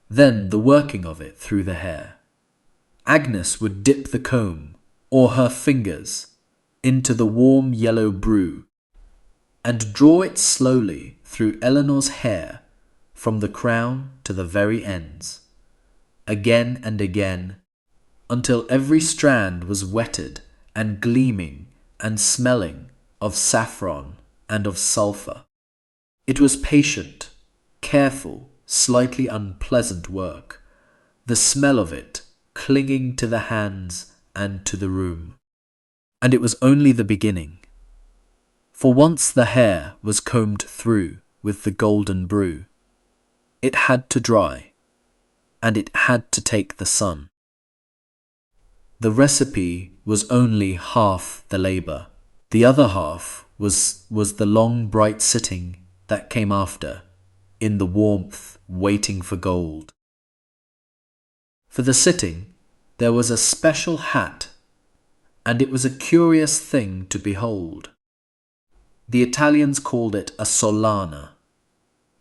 Then the working of it through the hair. Agnes would dip the comb, or her fingers, into the warm yellow brew, and draw it slowly through Eleanor's hair from the crown to the very ends, again and again, until every strand was wetted and gleaming and smelling of saffron and of sulphur. It was patient, careful, slightly unpleasant work, the smell of it clinging to the hands and to the room. And it was only the beginning. For once the hair was combed through with the golden brew, it had to dry, and it had to take the sun. The recipe was only half the labour. The other half was the long bright sitting that came after, in the warmth waiting for gold. For the sitting there was a special hat, and it was a curious thing to behold. The Italians called it a solana.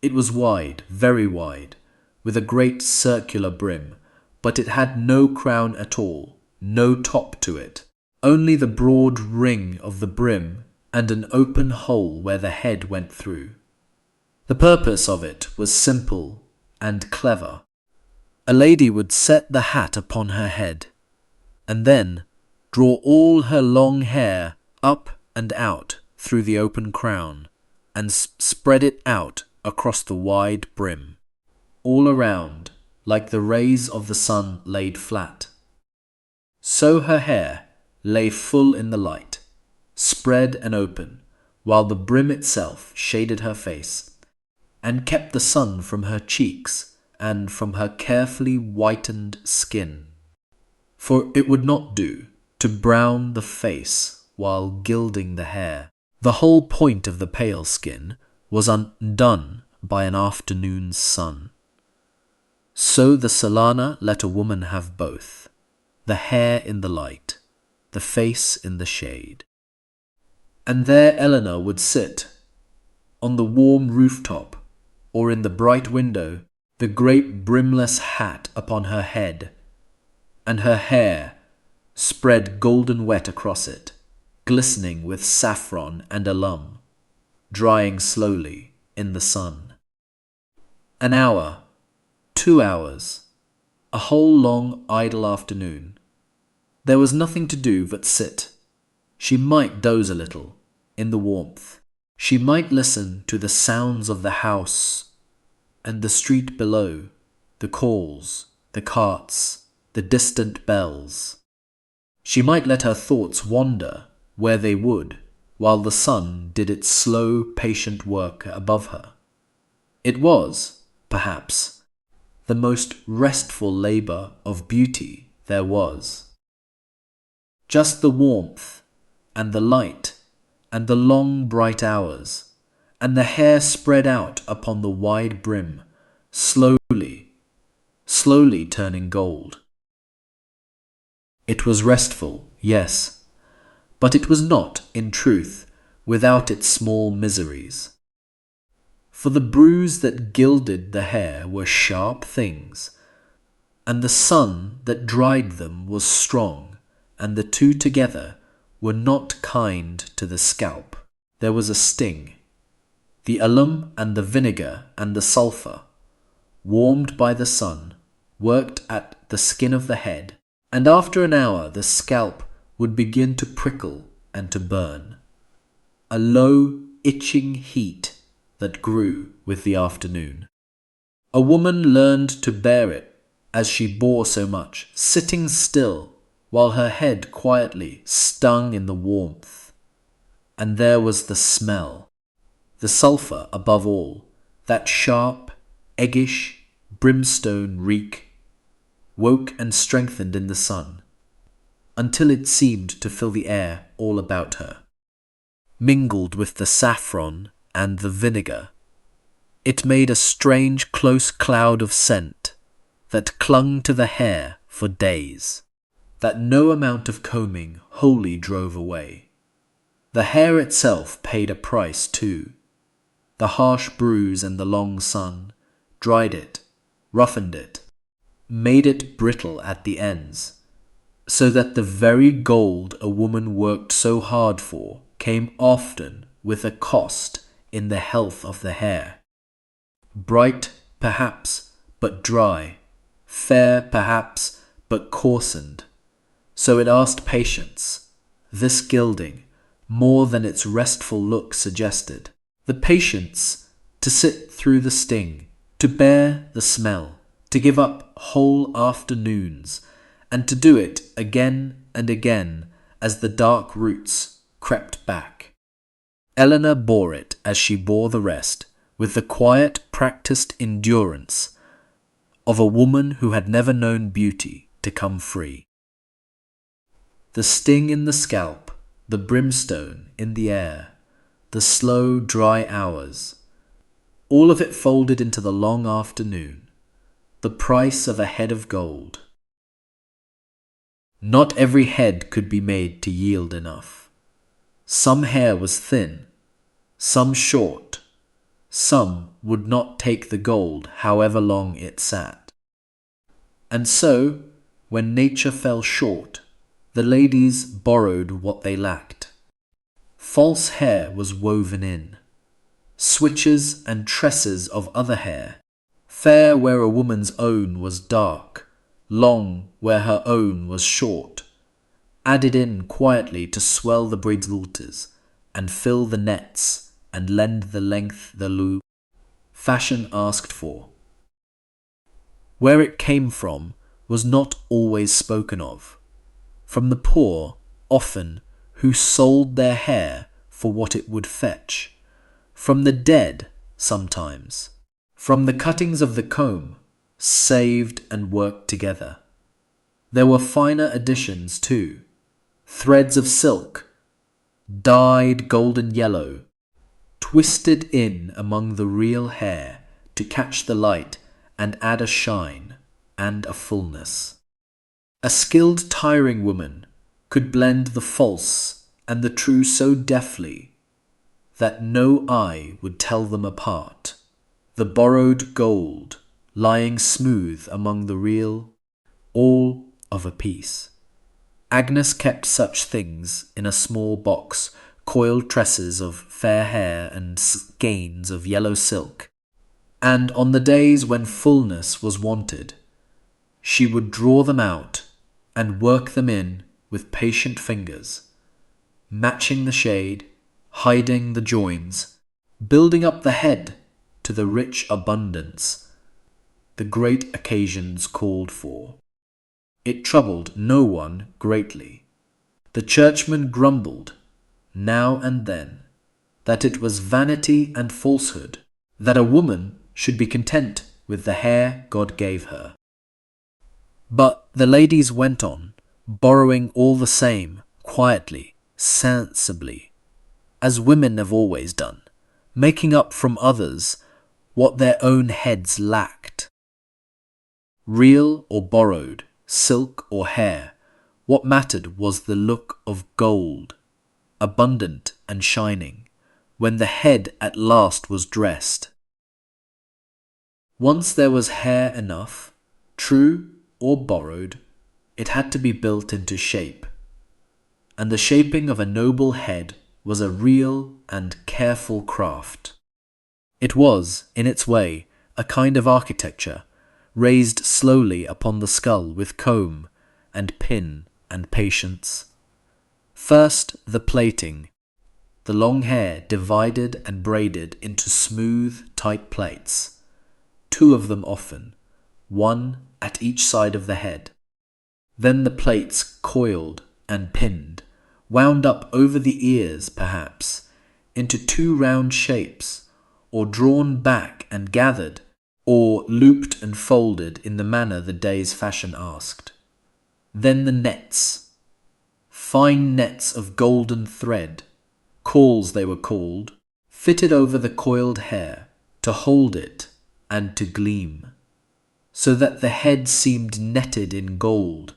It was wide, very wide, with a great circular brim, but it had no crown at all, no top to it, only the broad ring of the brim and an open hole where the head went through. The purpose of it was simple and clever. A lady would set the hat upon her head, and then draw all her long hair up and out through the open crown, and spread it out across the wide brim, all around, like the rays of the sun laid flat. So her hair lay full in the light, spread and open, while the brim itself shaded her face, and kept the sun from her cheeks and from her carefully whitened skin. For it would not do to brown the face while gilding the hair. The whole point of the pale skin was undone by an afternoon's sun. So the Solana let a woman have both, the hair in the light, the face in the shade. And there Eleanor would sit, on the warm rooftop, or in the bright window, the great brimless hat upon her head, and her hair spread golden wet across it, glistening with saffron and alum, drying slowly in the sun. An hour, 2 hours, a whole long idle afternoon. There was nothing to do but sit. She might doze a little, in the warmth. She might listen to the sounds of the house and the street below, the calls, the carts, the distant bells. She might let her thoughts wander where they would, while the sun did its slow, patient work above her. It was, perhaps, the most restful labour of beauty there was. Just the warmth, and the light, and the long bright hours, and the hair spread out upon the wide brim, slowly, slowly turning gold. It was restful, yes, but it was not, in truth, without its small miseries. For the brews that gilded the hair were sharp things, and the sun that dried them was strong, and the two together were not kind to the scalp. There was a sting. The alum and the vinegar and the sulphur, warmed by the sun, worked at the skin of the head, and after an hour the scalp would begin to prickle and to burn. A low, itching heat that grew with the afternoon. A woman learned to bear it as she bore so much, sitting still while her head quietly stung in the warmth. And there was the smell, the sulphur above all, that sharp, eggish, brimstone reek, woke and strengthened in the sun, until it seemed to fill the air all about her. Mingled with the saffron and the vinegar, it made a strange close cloud of scent that clung to the hair for days, that no amount of combing wholly drove away. The hair itself paid a price too. The harsh breeze and the long sun dried it, roughened it, made it brittle at the ends, so that the very gold a woman worked so hard for came often with a cost in the health of the hair. Bright, perhaps, but dry, fair, perhaps, but coarsened. So it asked patience, this gilding, more than its restful look suggested. The patience to sit through the sting, to bear the smell, to give up whole afternoons, and to do it again and again as the dark roots crept back. Eleanor bore it as she bore the rest, with the quiet, practised endurance of a woman who had never known beauty to come free. The sting in the scalp, the brimstone in the air, the slow, dry hours, all of it folded into the long afternoon, the price of a head of gold. Not every head could be made to yield enough. Some hair was thin, some short, some would not take the gold however long it sat. And so, when nature fell short, the ladies borrowed what they lacked. False hair was woven in, switches and tresses of other hair, fair where a woman's own was dark, long where her own was short, added in quietly to swell the bridgewater and fill the nets and lend the length the loop fashion asked for. Where it came from was not always spoken of. From the poor, often, who sold their hair for what it would fetch. From the dead, sometimes. From the cuttings of the comb, saved and worked together. There were finer additions too. Threads of silk, dyed golden yellow, twisted in among the real hair to catch the light and add a shine and a fullness. A skilled tiring woman could blend the false and the true so deftly that no eye would tell them apart. The borrowed gold lying smooth among the real, all of a piece. Agnes kept such things in a small box, coiled tresses of fair hair and skeins of yellow silk, and on the days when fullness was wanted, she would draw them out and work them in with patient fingers, matching the shade, hiding the joins, building up the head to the rich abundance the great occasions called for. It troubled no one greatly. The churchman grumbled now and then that it was vanity and falsehood, that a woman should be content with the hair God gave her. But the ladies went on, borrowing all the same, quietly, sensibly, as women have always done, making up from others what their own heads lacked. Real or borrowed, silk or hair, what mattered was the look of gold, abundant and shining, when the head at last was dressed. Once there was hair enough, true or borrowed, it had to be built into shape, and the shaping of a noble head was a real and careful craft. It was, in its way, a kind of architecture, raised slowly upon the skull with comb and pin and patience. First the plaiting, the long hair divided and braided into smooth, tight plaits, 2 of them often, 1 at each side of the head. Then the plaits coiled and pinned, wound up over the ears perhaps, into 2 round shapes, or drawn back and gathered, or looped and folded in the manner the day's fashion asked. Then the nets, fine nets of golden thread, cauls they were called, fitted over the coiled hair to hold it and to gleam, so that the head seemed netted in gold,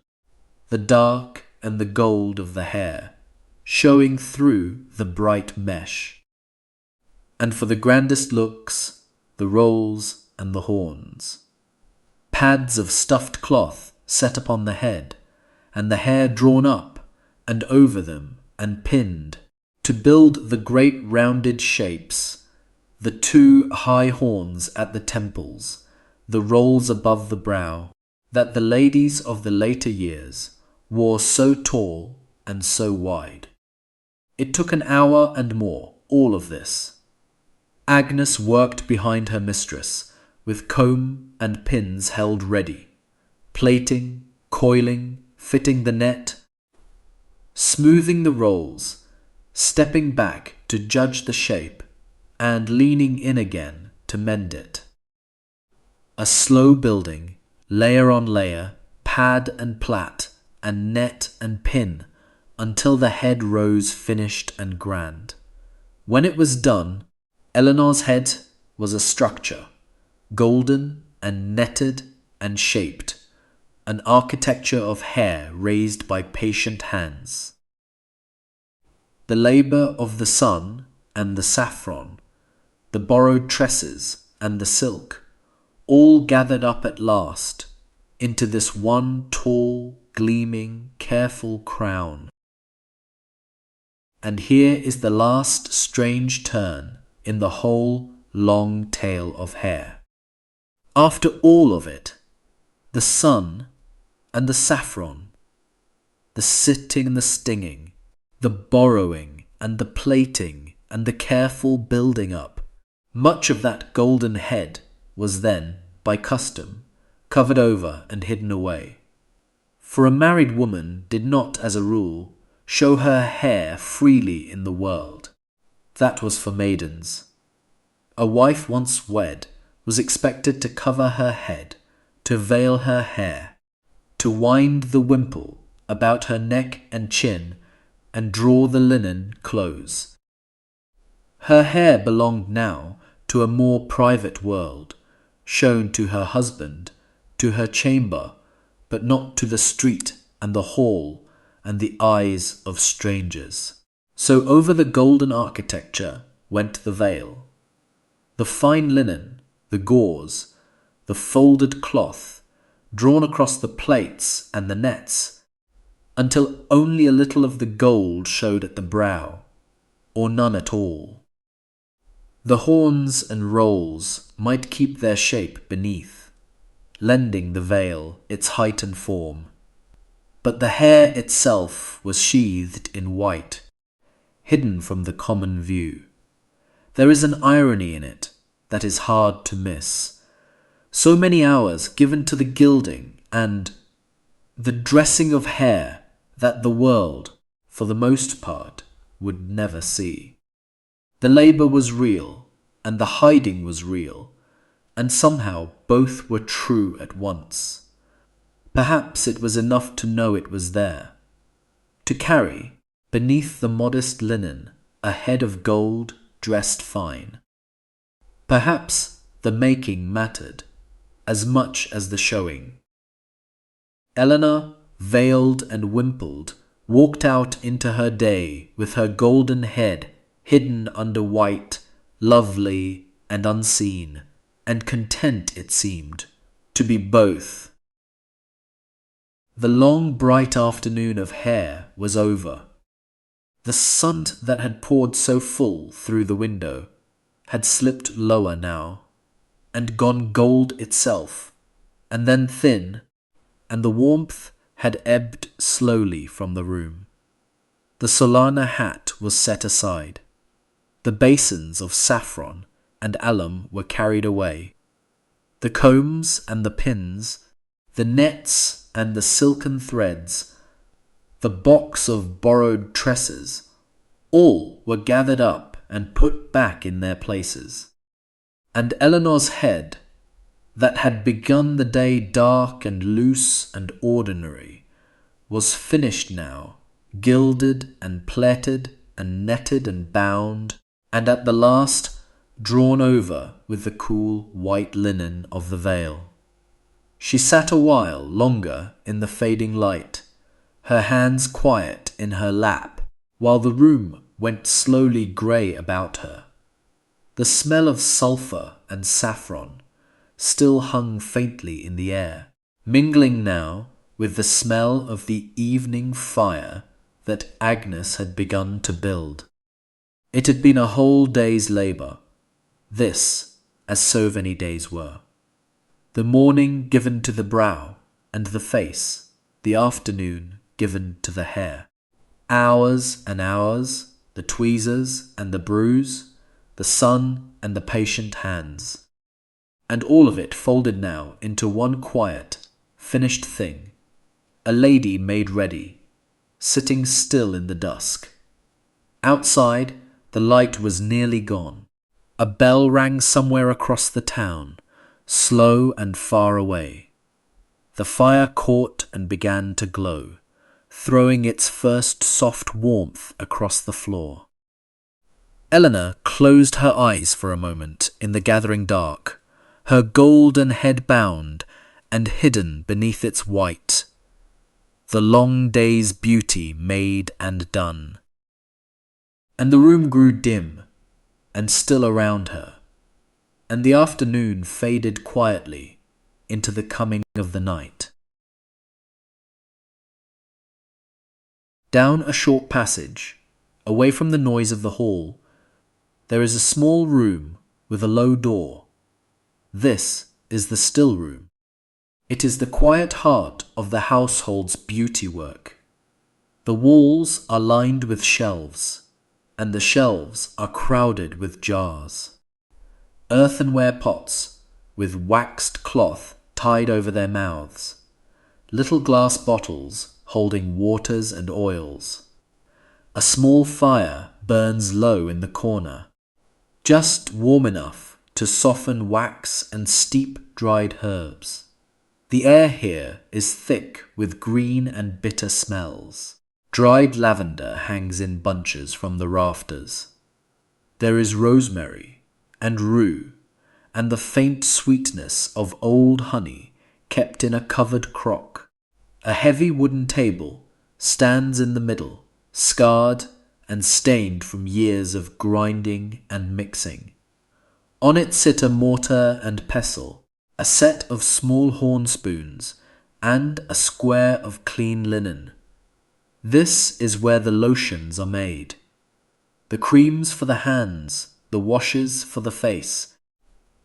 the dark and the gold of the hair showing through the bright mesh. And for the grandest looks, the rolls and the horns. Pads of stuffed cloth set upon the head, and the hair drawn up and over them and pinned, to build the great rounded shapes, the 2 high horns at the temples, the rolls above the brow, that the ladies of the later years wore so tall and so wide. It took an hour and more, all of this. Agnes worked behind her mistress, with comb and pins held ready, plaiting, coiling, fitting the net, smoothing the rolls, stepping back to judge the shape, and leaning in again to mend it. A slow building, layer on layer, pad and plait, and net and pin, until the head rose finished and grand. When it was done, Eleanor's head was a structure, golden and netted and shaped, an architecture of hair raised by patient hands. The labour of the sun and the saffron, the borrowed tresses and the silk, all gathered up at last into this one tall, gleaming, careful crown. And here is the last strange turn in the whole long tale of hair. After all of it, the sun and the saffron, the sitting and the stinging, the borrowing and the plaiting and the careful building up, much of that golden head was then, by custom, covered over and hidden away. For a married woman did not, as a rule, show her hair freely in the world. That was for maidens. A wife once wed was expected to cover her head, to veil her hair, to wind the wimple about her neck and chin, and draw the linen close. Her hair belonged now to a more private world, shown to her husband, to her chamber, but not to the street and the hall and the eyes of strangers. So over the golden architecture went the veil. The fine linen, the gauze, the folded cloth, drawn across the plaits and the nets, until only a little of the gold showed at the brow, or none at all. The horns and rolls might keep their shape beneath, lending the veil its height and form, but the hair itself was sheathed in white, hidden from the common view. There is an irony in it that is hard to miss. So many hours given to the gilding and the dressing of hair that the world, for the most part, would never see. The labour was real, and the hiding was real, and somehow both were true at once. Perhaps it was enough to know it was there, to carry, beneath the modest linen, a head of gold dressed fine. Perhaps the making mattered as much as the showing. Eleanor, veiled and wimpled, walked out into her day with her golden head hidden under white, lovely and unseen, and content, it seemed, to be both. The long bright afternoon of hair was over. The sun that had poured so full through the window had slipped lower now, and gone gold itself, and then thin, and the warmth had ebbed slowly from the room. The Solana hat was set aside. The basins of saffron and alum were carried away. The combs and the pins, the nets and the silken threads, the box of borrowed tresses, all were gathered up and put back in their places. And Eleanor's head, that had begun the day dark and loose and ordinary, was finished now, gilded and plaited and netted and bound, and at the last drawn over with the cool white linen of the veil. She sat a while longer in the fading light, her hands quiet in her lap, while the room went slowly grey about her. The smell of sulphur and saffron still hung faintly in the air, mingling now with the smell of the evening fire that Agnes had begun to build. It had been a whole day's labour, this, as so many days were. The morning given to the brow and the face, the afternoon given to the hair. Hours and hours, the tweezers and the bruise, the sun and the patient hands. And all of it folded now into one quiet, finished thing, a lady made ready, sitting still in the dusk. Outside, the light was nearly gone. A bell rang somewhere across the town, slow and far away. The fire caught and began to glow, throwing its first soft warmth across the floor. Eleanor closed her eyes for a moment in the gathering dark, her golden head bound and hidden beneath its white. The long day's beauty made and done. And the room grew dim and still around her, and the afternoon faded quietly into the coming of the night. Down a short passage, away from the noise of the hall, there is a small room with a low door. This is the still room. It is the quiet heart of the household's beauty work. The walls are lined with shelves, and the shelves are crowded with jars. Earthenware pots with waxed cloth tied over their mouths. Little glass bottles holding waters and oils. A small fire burns low in the corner, just warm enough to soften wax and steep dried herbs. The air here is thick with green and bitter smells. Dried lavender hangs in bunches from the rafters. There is rosemary and rue and the faint sweetness of old honey kept in a covered crock. A heavy wooden table stands in the middle, scarred and stained from years of grinding and mixing. On it sit a mortar and pestle, a set of small horn spoons, and a square of clean linen. This is where the lotions are made, the creams for the hands, the washes for the face,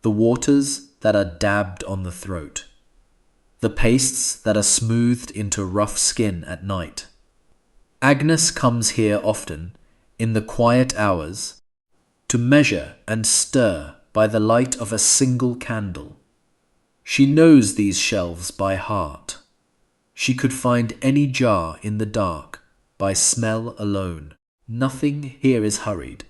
the waters that are dabbed on the throat, the pastes that are smoothed into rough skin at night. Agnes comes here often, in the quiet hours, to measure and stir by the light of a single candle. She knows these shelves by heart. She could find any jar in the dark by smell alone. Nothing here is hurried.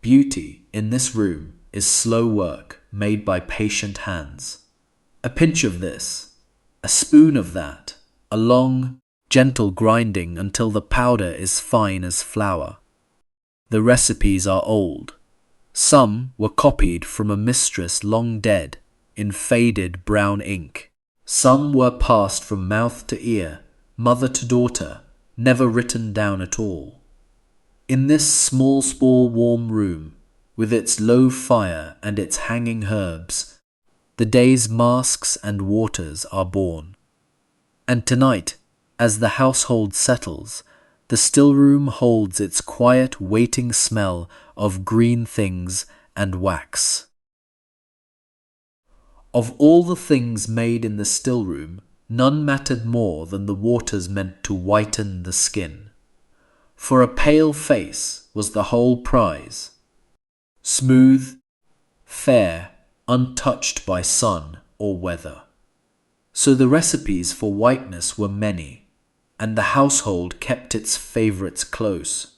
Beauty in this room is slow work made by patient hands. A pinch of this, a spoon of that, a long, gentle grinding until the powder is fine as flour. The recipes are old. Some were copied from a mistress long dead in faded brown ink. Some were passed from mouth to ear, mother to daughter, never written down at all. In this small warm room, with its low fire and its hanging herbs, the day's masks and waters are born. And tonight, as the household settles, the stillroom holds its quiet waiting smell of green things and wax. Of all the things made in the stillroom, none mattered more than the waters meant to whiten the skin. For a pale face was the whole prize. Smooth, fair, untouched by sun or weather. So the recipes for whiteness were many, and the household kept its favourites close.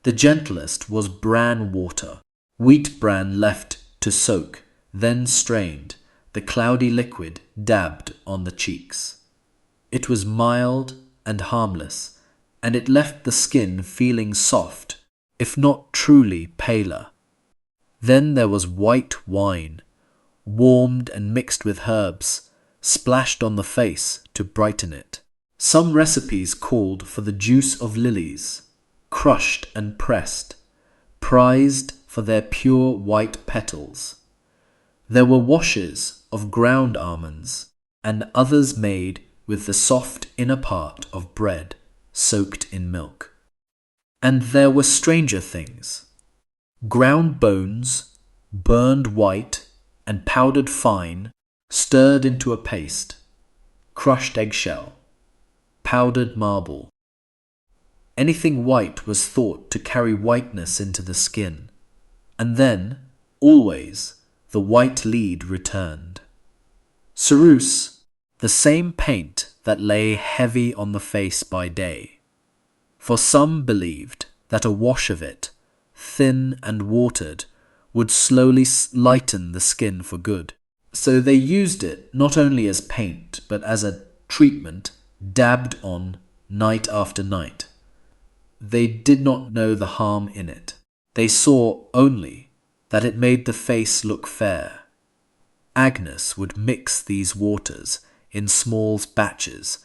The gentlest was bran water, wheat bran left to soak, then strained, the cloudy liquid dabbed on the cheeks. It was mild and harmless, and it left the skin feeling soft, if not truly paler. Then there was white wine, warmed and mixed with herbs, splashed on the face to brighten it. Some recipes called for the juice of lilies, crushed and pressed, prized for their pure white petals. There were washes of ground almonds, and others made with the soft inner part of bread soaked in milk. And there were stranger things. Ground bones, burned white and powdered fine, stirred into a paste, crushed eggshell, powdered marble. Anything white was thought to carry whiteness into the skin, and then, always, the white lead returned. Ceruse, the same paint that lay heavy on the face by day. For some believed that a wash of it, thin and watered, would slowly lighten the skin for good. So they used it not only as paint, but as a treatment dabbed on night after night. They did not know the harm in it. They saw only that it made the face look fair. Agnes would mix these waters in small batches,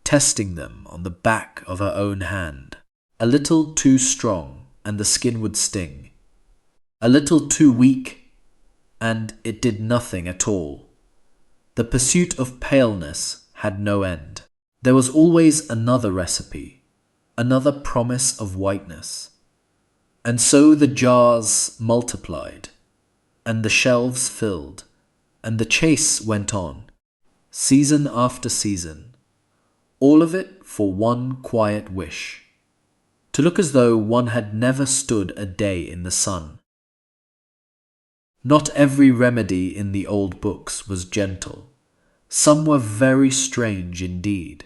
testing them on the back of her own hand. A little too strong, and the skin would sting. A little too weak, and it did nothing at all. The pursuit of paleness had no end. There was always another recipe, another promise of whiteness. And so the jars multiplied, and the shelves filled, and the chase went on, season after season, all of it for one quiet wish, to look as though one had never stood a day in the sun. Not every remedy in the old books was gentle. Some were very strange indeed,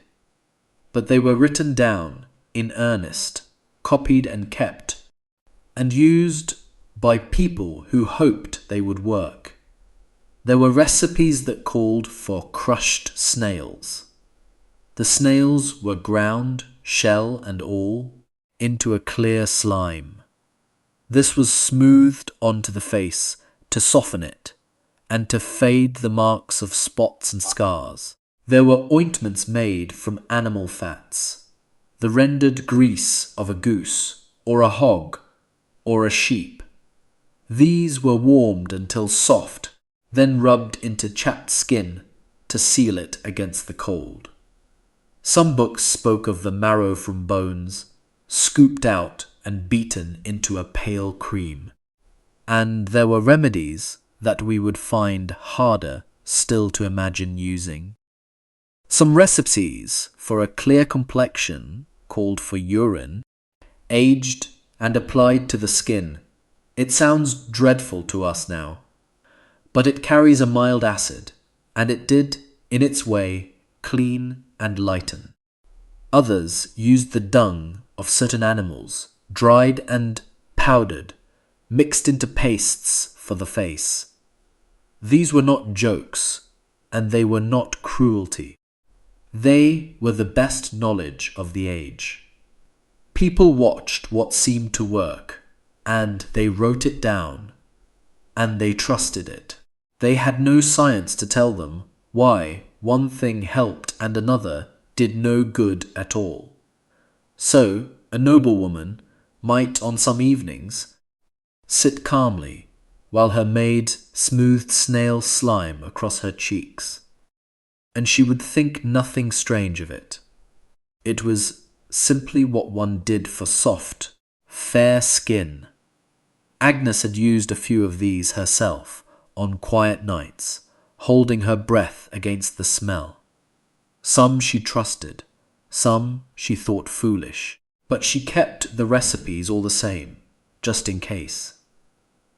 but they were written down in earnest, copied and kept, and used by people who hoped they would work. There were recipes that called for crushed snails. The snails were ground, shell and all, into a clear slime. This was smoothed onto the face to soften it, and to fade the marks of spots and scars. There were ointments made from animal fats, the rendered grease of a goose, or a hog, or a sheep. These were warmed until soft, then rubbed into chapped skin to seal it against the cold. Some books spoke of the marrow from bones, scooped out and beaten into a pale cream. And there were remedies that we would find harder still to imagine using. Some recipes for a clear complexion called for urine, aged and applied to the skin. It sounds dreadful to us now, but it carries a mild acid, and it did, in its way, clean and lighten. Others used the dung of certain animals, dried and powdered, mixed into pastes for the face. These were not jokes, and they were not cruelty. They were the best knowledge of the age. People watched what seemed to work, and they wrote it down, and they trusted it. They had no science to tell them why one thing helped and another did no good at all. So, a noblewoman might, on some evenings, sit calmly while her maid smoothed snail slime across her cheeks, and she would think nothing strange of it. It was simply what one did for soft, fair skin. Agnes had used a few of these herself on quiet nights, holding her breath against the smell. Some she trusted, some she thought foolish, but she kept the recipes all the same, just in case.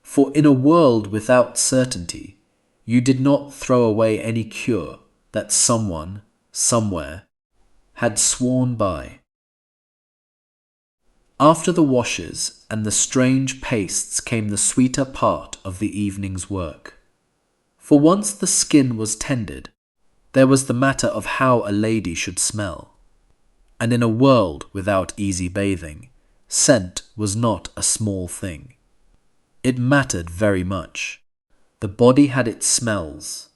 For in a world without certainty, you did not throw away any cure that someone, somewhere, had sworn by. After the washes and the strange pastes came the sweeter part of the evening's work. For once the skin was tended, there was the matter of how a lady should smell. And in a world without easy bathing, scent was not a small thing. It mattered very much. The body had its smells,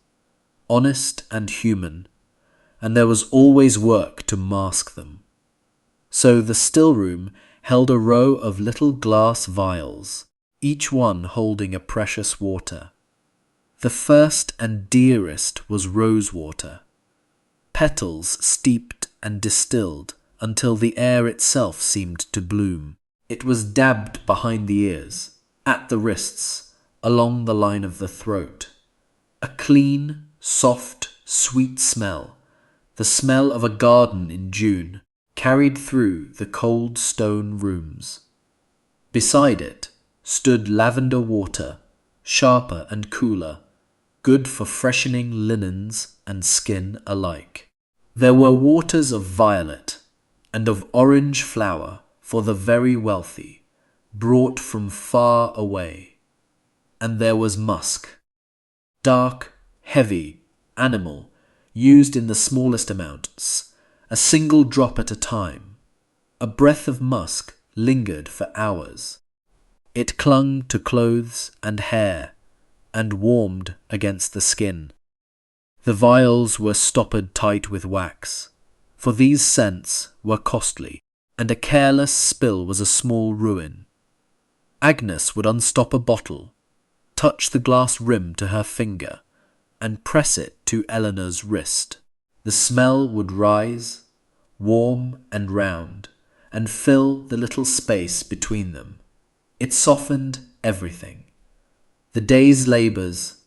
honest and human, and there was always work to mask them. So the stillroom held a row of little glass vials, each one holding a precious water. The first and dearest was rosewater, petals steeped and distilled until the air itself seemed to bloom. It was dabbed behind the ears, at the wrists, along the line of the throat. A clean, soft, sweet smell, the smell of a garden in June, carried through the cold stone rooms. Beside it stood lavender water, sharper and cooler, good for freshening linens and skin alike. There were waters of violet and of orange flower for the very wealthy, brought from far away. And there was musk, dark, heavy, animal, used in the smallest amounts, a single drop at a time. A breath of musk lingered for hours. It clung to clothes and hair, and warmed against the skin. The vials were stoppered tight with wax, for these scents were costly, and a careless spill was a small ruin. Agnes would unstop a bottle, touch the glass rim to her finger, and press it to Eleanor's wrist. The smell would rise, warm and round, and fill the little space between them. It softened everything. The day's labours,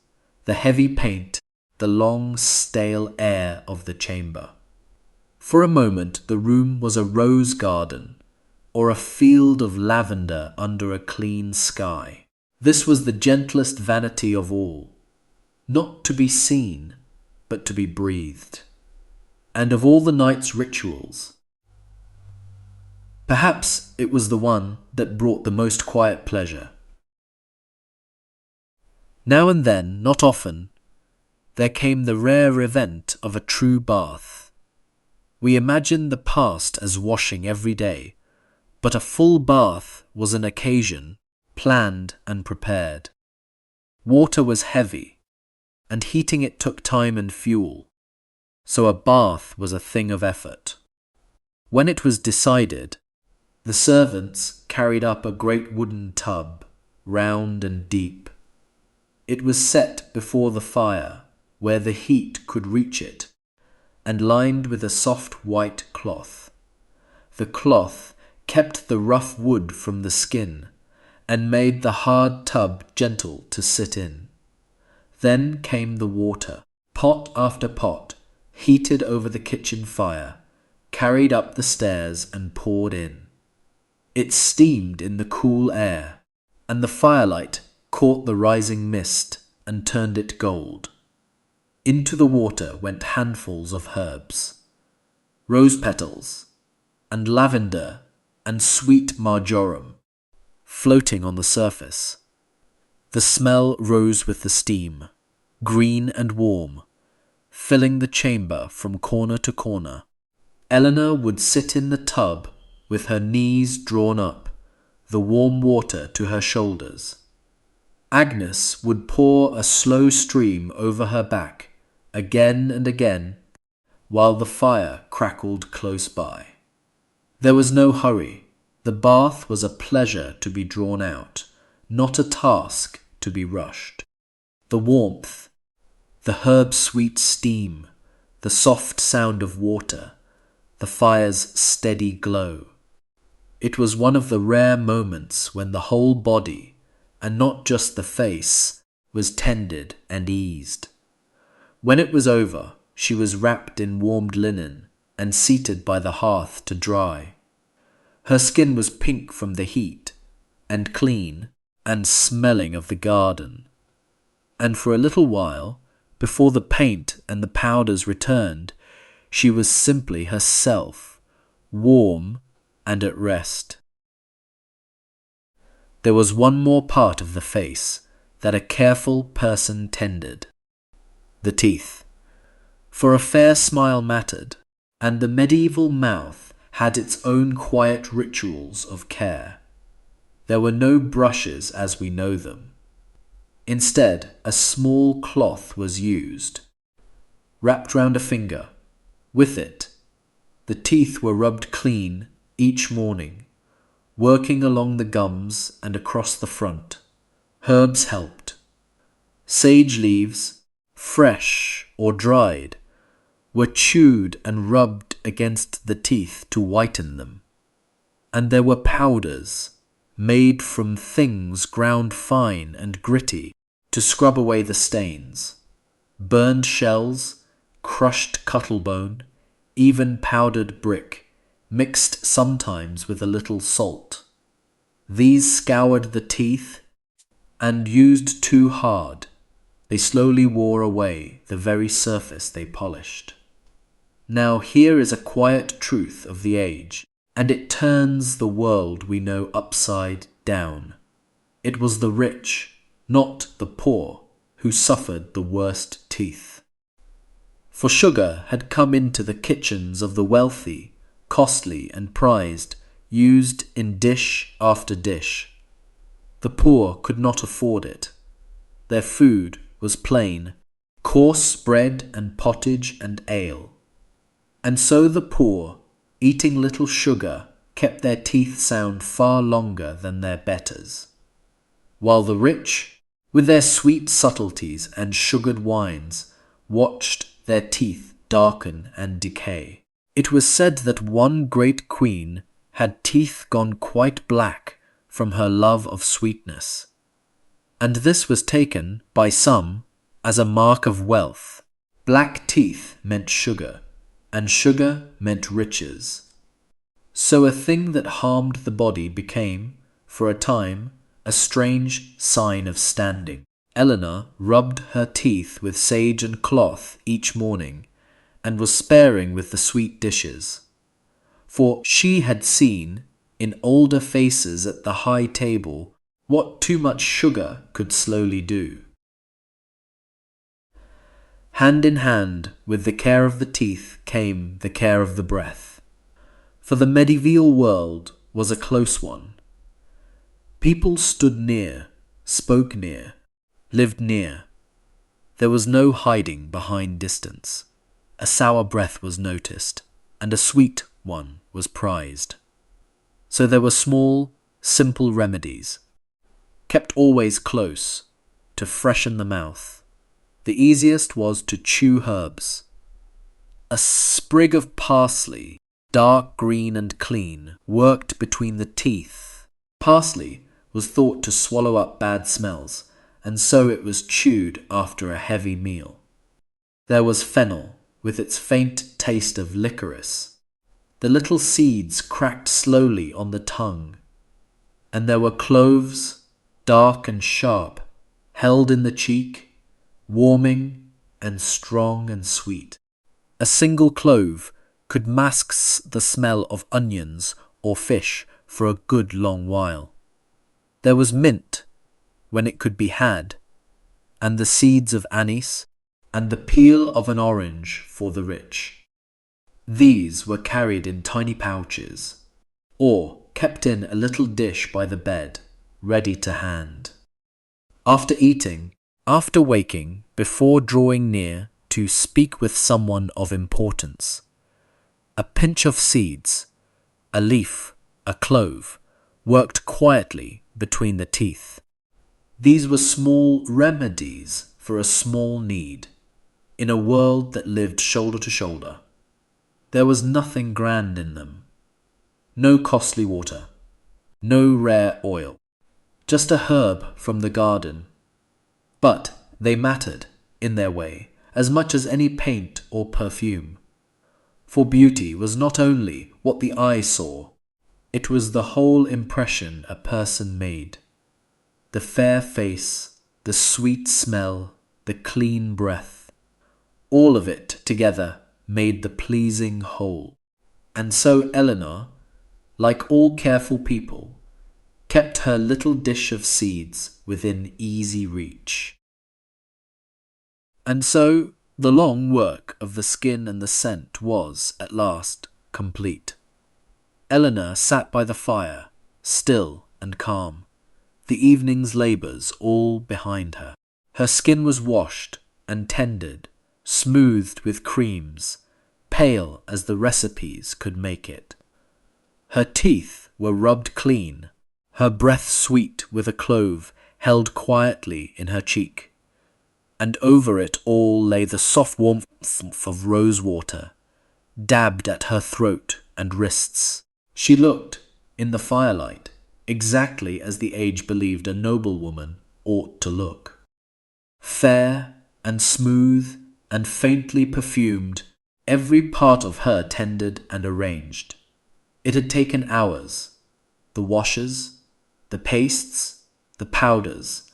the heavy paint, the long stale air of the chamber. For a moment the room was a rose garden, or a field of lavender under a clean sky. This was the gentlest vanity of all, not to be seen, but to be breathed. And of all the night's rituals, perhaps it was the one that brought the most quiet pleasure. Now and then, not often, there came the rare event of a true bath. We imagined the past as washing every day, but a full bath was an occasion, planned and prepared. Water was heavy, and heating it took time and fuel, so a bath was a thing of effort. When it was decided, the servants carried up a great wooden tub, round and deep. It was set before the fire, where the heat could reach it, and lined with a soft white cloth. The cloth kept the rough wood from the skin, and made the hard tub gentle to sit in. Then came the water, pot after pot, heated over the kitchen fire, carried up the stairs and poured in. It steamed in the cool air, and the firelight caught the rising mist and turned it gold. Into the water went handfuls of herbs, rose petals, and lavender and sweet marjoram, floating on the surface. The smell rose with the steam, green and warm, filling the chamber from corner to corner. Eleanor would sit in the tub with her knees drawn up, the warm water to her shoulders. Agnes would pour a slow stream over her back, again and again, while the fire crackled close by. There was no hurry. The bath was a pleasure to be drawn out, not a task to be rushed. The warmth, the herb-sweet steam, the soft sound of water, the fire's steady glow. It was one of the rare moments when the whole body, and not just the face, was tended and eased. When it was over, she was wrapped in warmed linen and seated by the hearth to dry. Her skin was pink from the heat, and clean, and smelling of the garden. And for a little while, before the paint and the powders returned, she was simply herself, warm and at rest. There was one more part of the face that a careful person tended: the teeth. For a fair smile mattered, and the medieval mouth had its own quiet rituals of care. There were no brushes as we know them. Instead, a small cloth was used, wrapped round a finger. With it, the teeth were rubbed clean each morning, working along the gums and across the front. Herbs helped. Sage leaves, fresh or dried, were chewed and rubbed against the teeth to whiten them. And there were powders, made from things ground fine and gritty to scrub away the stains. Burned shells, crushed cuttlebone, even powdered brick, mixed sometimes with a little salt. These scoured the teeth, and used too hard, they slowly wore away the very surface they polished. Now here is a quiet truth of the age, and it turns the world we know upside down. It was the rich, not the poor, who suffered the worst teeth. For sugar had come into the kitchens of the wealthy, costly and prized, used in dish after dish. The poor could not afford it. Their food was plain, coarse bread and pottage and ale. And so the poor, eating little sugar, kept their teeth sound far longer than their betters, while the rich, with their sweet subtleties and sugared wines, watched their teeth darken and decay. It was said that one great queen had teeth gone quite black from her love of sweetness, and this was taken by some as a mark of wealth. Black teeth meant sugar, and sugar meant riches. So a thing that harmed the body became, for a time, a strange sign of standing. Eleanor rubbed her teeth with sage and cloth each morning, and was sparing with the sweet dishes. For she had seen, in older faces at the high table, what too much sugar could slowly do. Hand in hand with the care of the teeth came the care of the breath. For the medieval world was a close one. People stood near, spoke near, lived near. There was no hiding behind distance. A sour breath was noticed, and a sweet one was prized. So there were small, simple remedies, kept always close, to freshen the mouth. The easiest was to chew herbs. A sprig of parsley, dark green and clean, worked between the teeth. Parsley was thought to swallow up bad smells, and so it was chewed after a heavy meal. There was fennel, with its faint taste of licorice. The little seeds cracked slowly on the tongue. And there were cloves, dark and sharp, held in the cheek, warming and strong and sweet. A single clove could mask the smell of onions or fish for a good long while. There was mint, when it could be had, and the seeds of anise, and the peel of an orange for the rich. These were carried in tiny pouches, or kept in a little dish by the bed, ready to hand. After eating, after waking, before drawing near to speak with someone of importance, a pinch of seeds, a leaf, a clove, worked quietly between the teeth. These were small remedies for a small need, in a world that lived shoulder to shoulder. There was nothing grand in them. No costly water, no rare oil, just a herb from the garden. But they mattered, in their way, as much as any paint or perfume. For beauty was not only what the eye saw, it was the whole impression a person made. The fair face, the sweet smell, the clean breath, all of it together made the pleasing whole. And so Eleanor, like all careful people, kept her little dish of seeds within easy reach. And so the long work of the skin and the scent was, at last, complete. Eleanor sat by the fire, still and calm, the evening's labours all behind her. Her skin was washed and tended, smoothed with creams, pale as the recipes could make it. Her teeth were rubbed clean, her breath sweet with a clove held quietly in her cheek, and over it all lay the soft warmth of rosewater, dabbed at her throat and wrists. She looked, in the firelight, exactly as the age believed a noblewoman ought to look. Fair and smooth and faintly perfumed, every part of her tended and arranged. It had taken hours, the washes, the pastes, the powders,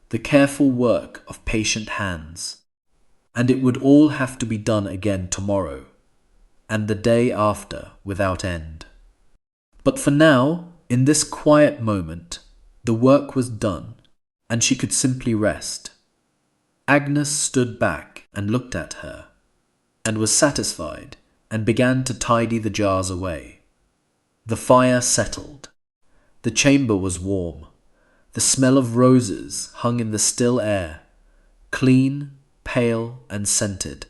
the careful work of patient hands, and it would all have to be done again tomorrow, and the day after without end. But for now, in this quiet moment, the work was done, and she could simply rest. Agnes stood back and looked at her, and was satisfied, and began to tidy the jars away. The fire settled. The chamber was warm. The smell of roses hung in the still air, clean, pale, and scented.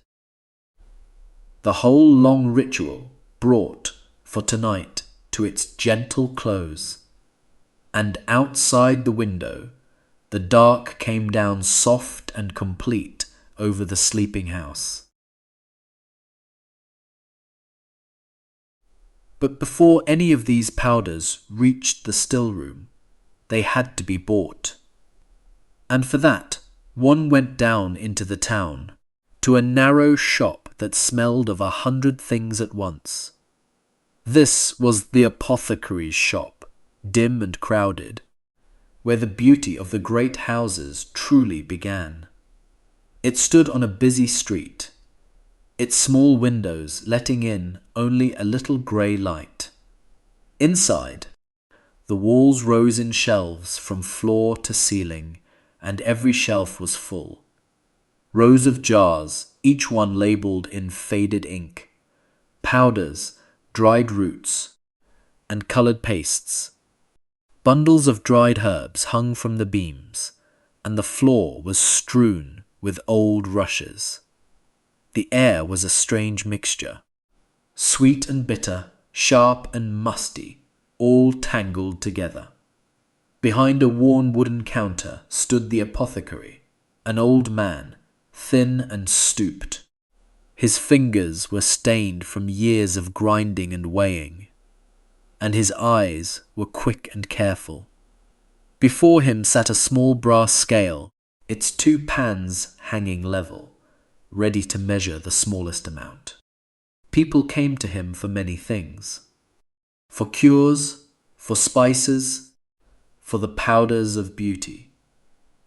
The whole long ritual brought, for tonight, to its gentle close, and outside the window, the dark came down soft and complete over the sleeping house. But before any of these powders reached the stillroom, they had to be bought. And for that, one went down into the town, to a narrow shop that smelled of 100 things at once. This was the apothecary's shop, dim and crowded, where the beauty of the great houses truly began. It stood on a busy street, its small windows letting in only a little grey light. Inside, the walls rose in shelves from floor to ceiling, and every shelf was full. Rows of jars, each one labelled in faded ink, powders, dried roots, and coloured pastes. Bundles of dried herbs hung from the beams, and the floor was strewn with old rushes. The air was a strange mixture, sweet and bitter, sharp and musty, all tangled together. Behind a worn wooden counter stood the apothecary, an old man, thin and stooped. His fingers were stained from years of grinding and weighing, and his eyes were quick and careful. Before him sat a small brass scale, its 2 pans hanging level, ready to measure the smallest amount. People came to him for many things. For cures, for spices, for the powders of beauty.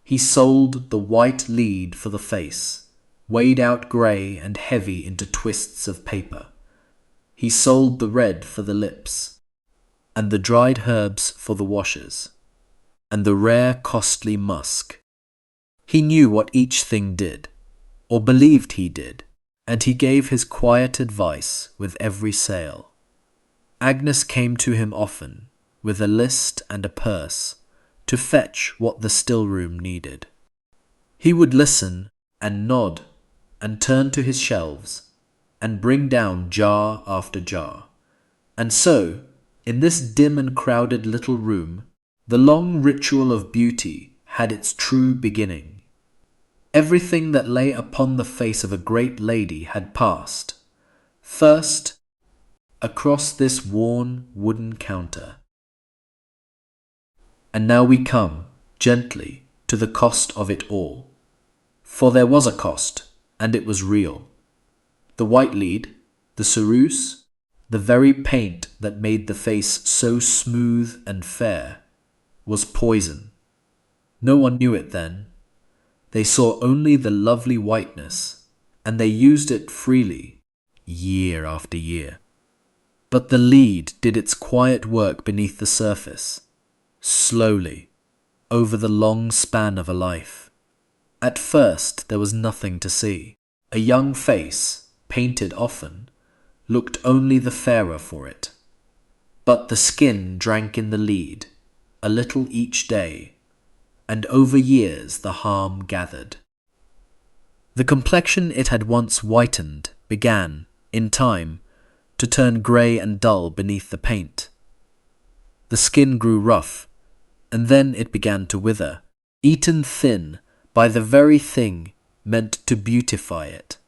He sold the white lead for the face, weighed out grey and heavy into twists of paper. He sold the red for the lips, and the dried herbs for the washes, and the rare costly musk. He knew what each thing did, or believed he did, and he gave his quiet advice with every sale. Agnes came to him often, with a list and a purse, to fetch what the stillroom needed. He would listen and nod and turn to his shelves and bring down jar after jar. And so, in this dim and crowded little room, the long ritual of beauty had its true beginning. Everything that lay upon the face of a great lady had passed, first, across this worn wooden counter. And now we come, gently, to the cost of it all. For there was a cost, and it was real. The white lead, the ceruse, the very paint that made the face so smooth and fair, was poison. No one knew it then. They saw only the lovely whiteness, and they used it freely, year after year. But the lead did its quiet work beneath the surface, slowly, over the long span of a life. At first there was nothing to see. A young face, painted often, looked only the fairer for it. But the skin drank in the lead, a little each day, and over years the harm gathered. The complexion it had once whitened began, in time, to turn grey and dull beneath the paint. The skin grew rough, and then it began to wither, eaten thin by the very thing meant to beautify it.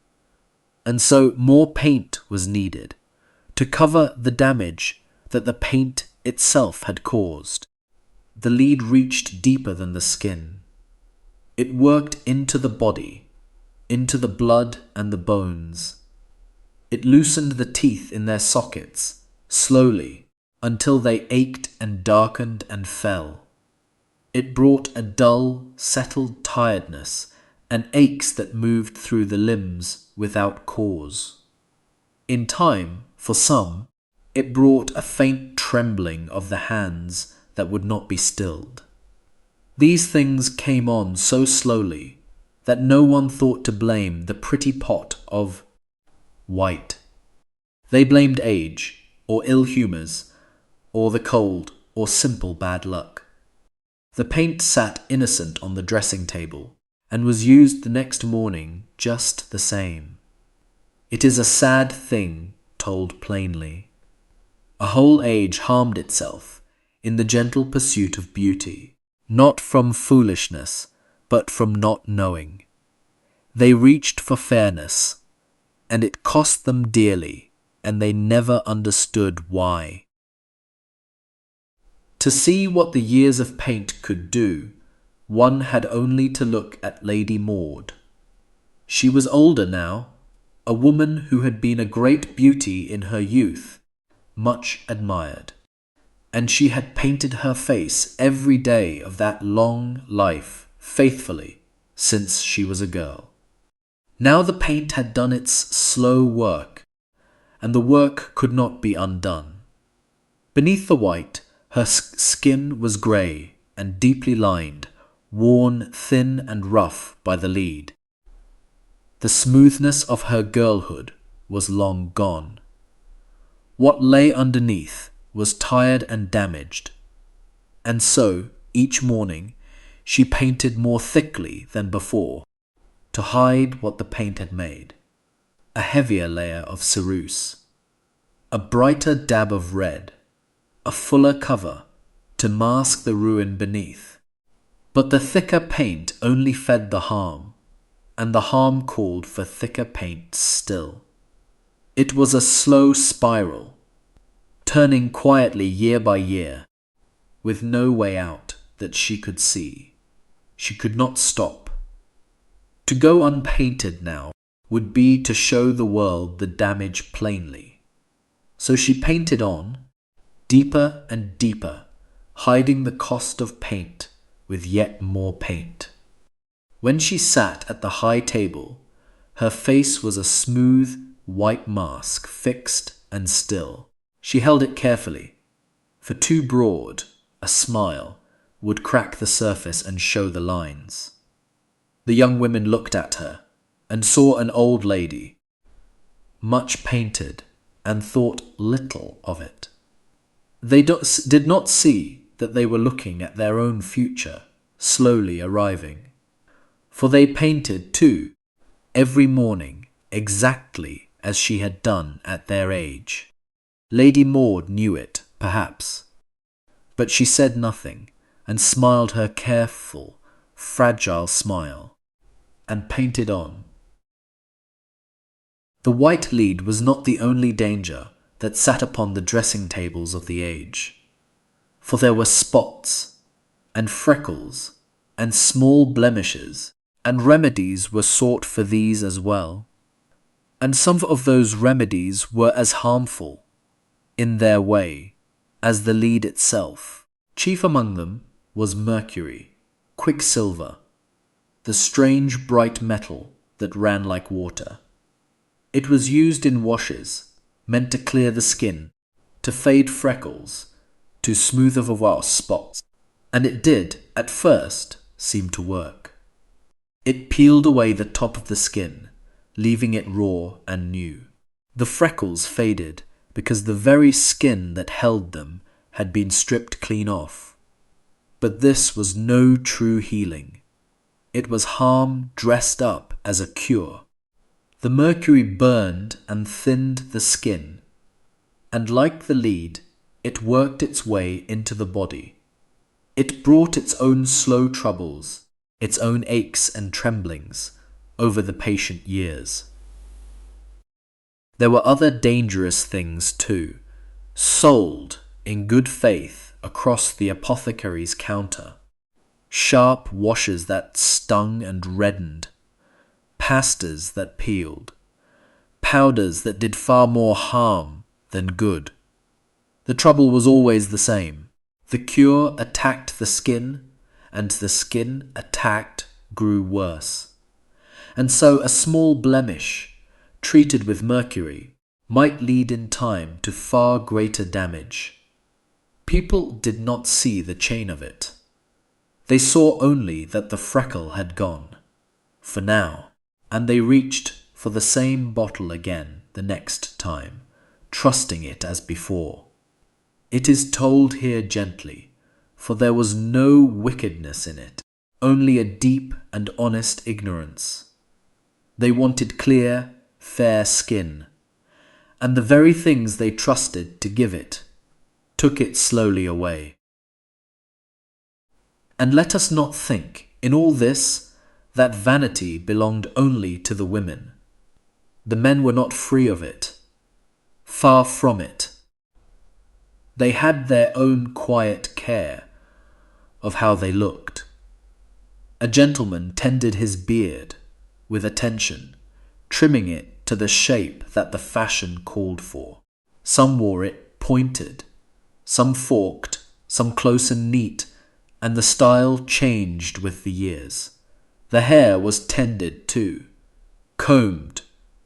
And so more paint was needed, to cover the damage that the paint itself had caused. The lead reached deeper than the skin. It worked into the body, into the blood and the bones. It loosened the teeth in their sockets, slowly, until they ached and darkened and fell. It brought a dull, settled tiredness and aches that moved through the limbs without cause. In time, for some, it brought a faint trembling of the hands that would not be stilled. These things came on so slowly that no one thought to blame the pretty pot of white. They blamed age, or ill humours, or the cold, or simple bad luck. The paint sat innocent on the dressing table, and was used the next morning just the same. It is a sad thing told plainly. A whole age harmed itself in the gentle pursuit of beauty, not from foolishness, but from not knowing. They reached for fairness, and it cost them dearly, and they never understood why. To see what the years of paint could do, one had only to look at Lady Maud. She was older now, a woman who had been a great beauty in her youth, much admired, and she had painted her face every day of that long life faithfully since she was a girl. Now the paint had done its slow work, and the work could not be undone. Beneath the white, her skin was grey and deeply lined, worn thin and rough by the lead. The smoothness of her girlhood was long gone. What lay underneath was tired and damaged, and so, each morning, she painted more thickly than before, to hide what the paint had made, a heavier layer of ceruse. a brighter dab of red, a fuller cover to mask the ruin beneath. But the thicker paint only fed the harm, and the harm called for thicker paint still. It was a slow spiral, turning quietly year by year, with no way out that she could see. She could not stop. To go unpainted now would be to show the world the damage plainly. So she painted on, deeper and deeper, hiding the cost of paint with yet more paint. When she sat at the high table, her face was a smooth, white mask, fixed and still. She held it carefully, for too broad a smile would crack the surface and show the lines. The young women looked at her and saw an old lady, much painted, and thought little of it. They did not see that they were looking at their own future slowly arriving, for they painted too, every morning exactly as she had done at their age. Lady Maud knew it, perhaps, but she said nothing and smiled her careful, fragile smile, and painted on. The white lead was not the only danger that sat upon the dressing tables of the age, for there were spots, and freckles, and small blemishes, and remedies were sought for these as well. And some of those remedies were as harmful, in their way, as the lead itself. Chief among them was mercury, quicksilver, the strange bright metal that ran like water. It was used in washes, meant to clear the skin, to fade freckles, to smooth over spots, and it did, at first, seem to work. It peeled away the top of the skin, leaving it raw and new. The freckles faded because the very skin that held them had been stripped clean off. But this was no true healing. It was harm dressed up as a cure. The mercury burned and thinned the skin, and like the lead, it worked its way into the body. It brought its own slow troubles, its own aches and tremblings, over the patient years. There were other dangerous things too, sold in good faith across the apothecary's counter. Sharp washes that stung and reddened, pastas that peeled, powders that did far more harm than good. The trouble was always the same. The cure attacked the skin, and the skin attacked grew worse. And so a small blemish, treated with mercury, might lead in time to far greater damage. People did not see the chain of it. They saw only that the freckle had gone, for now, and they reached for the same bottle again the next time, trusting it as before. It is told here gently, for there was no wickedness in it, only a deep and honest ignorance. They wanted clear, fair skin, and the very things they trusted to give it took it slowly away. And let us not think, in all this, that vanity belonged only to the women. The men were not free of it. Far from it. They had their own quiet care of how they looked. A gentleman tended his beard with attention, trimming it to the shape that the fashion called for. Some wore it pointed, some forked, some close and neat, and the style changed with the years. The hair was tended too, combed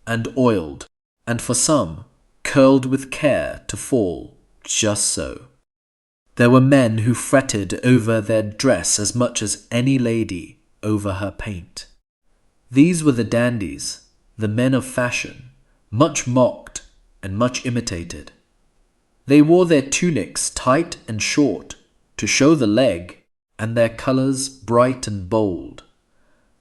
and oiled, and for some, curled with care to fall just so. There were men who fretted over their dress as much as any lady over her paint. These were the dandies, the men of fashion, much mocked and much imitated. They wore their tunics tight and short to show the leg, and their colours bright and bold,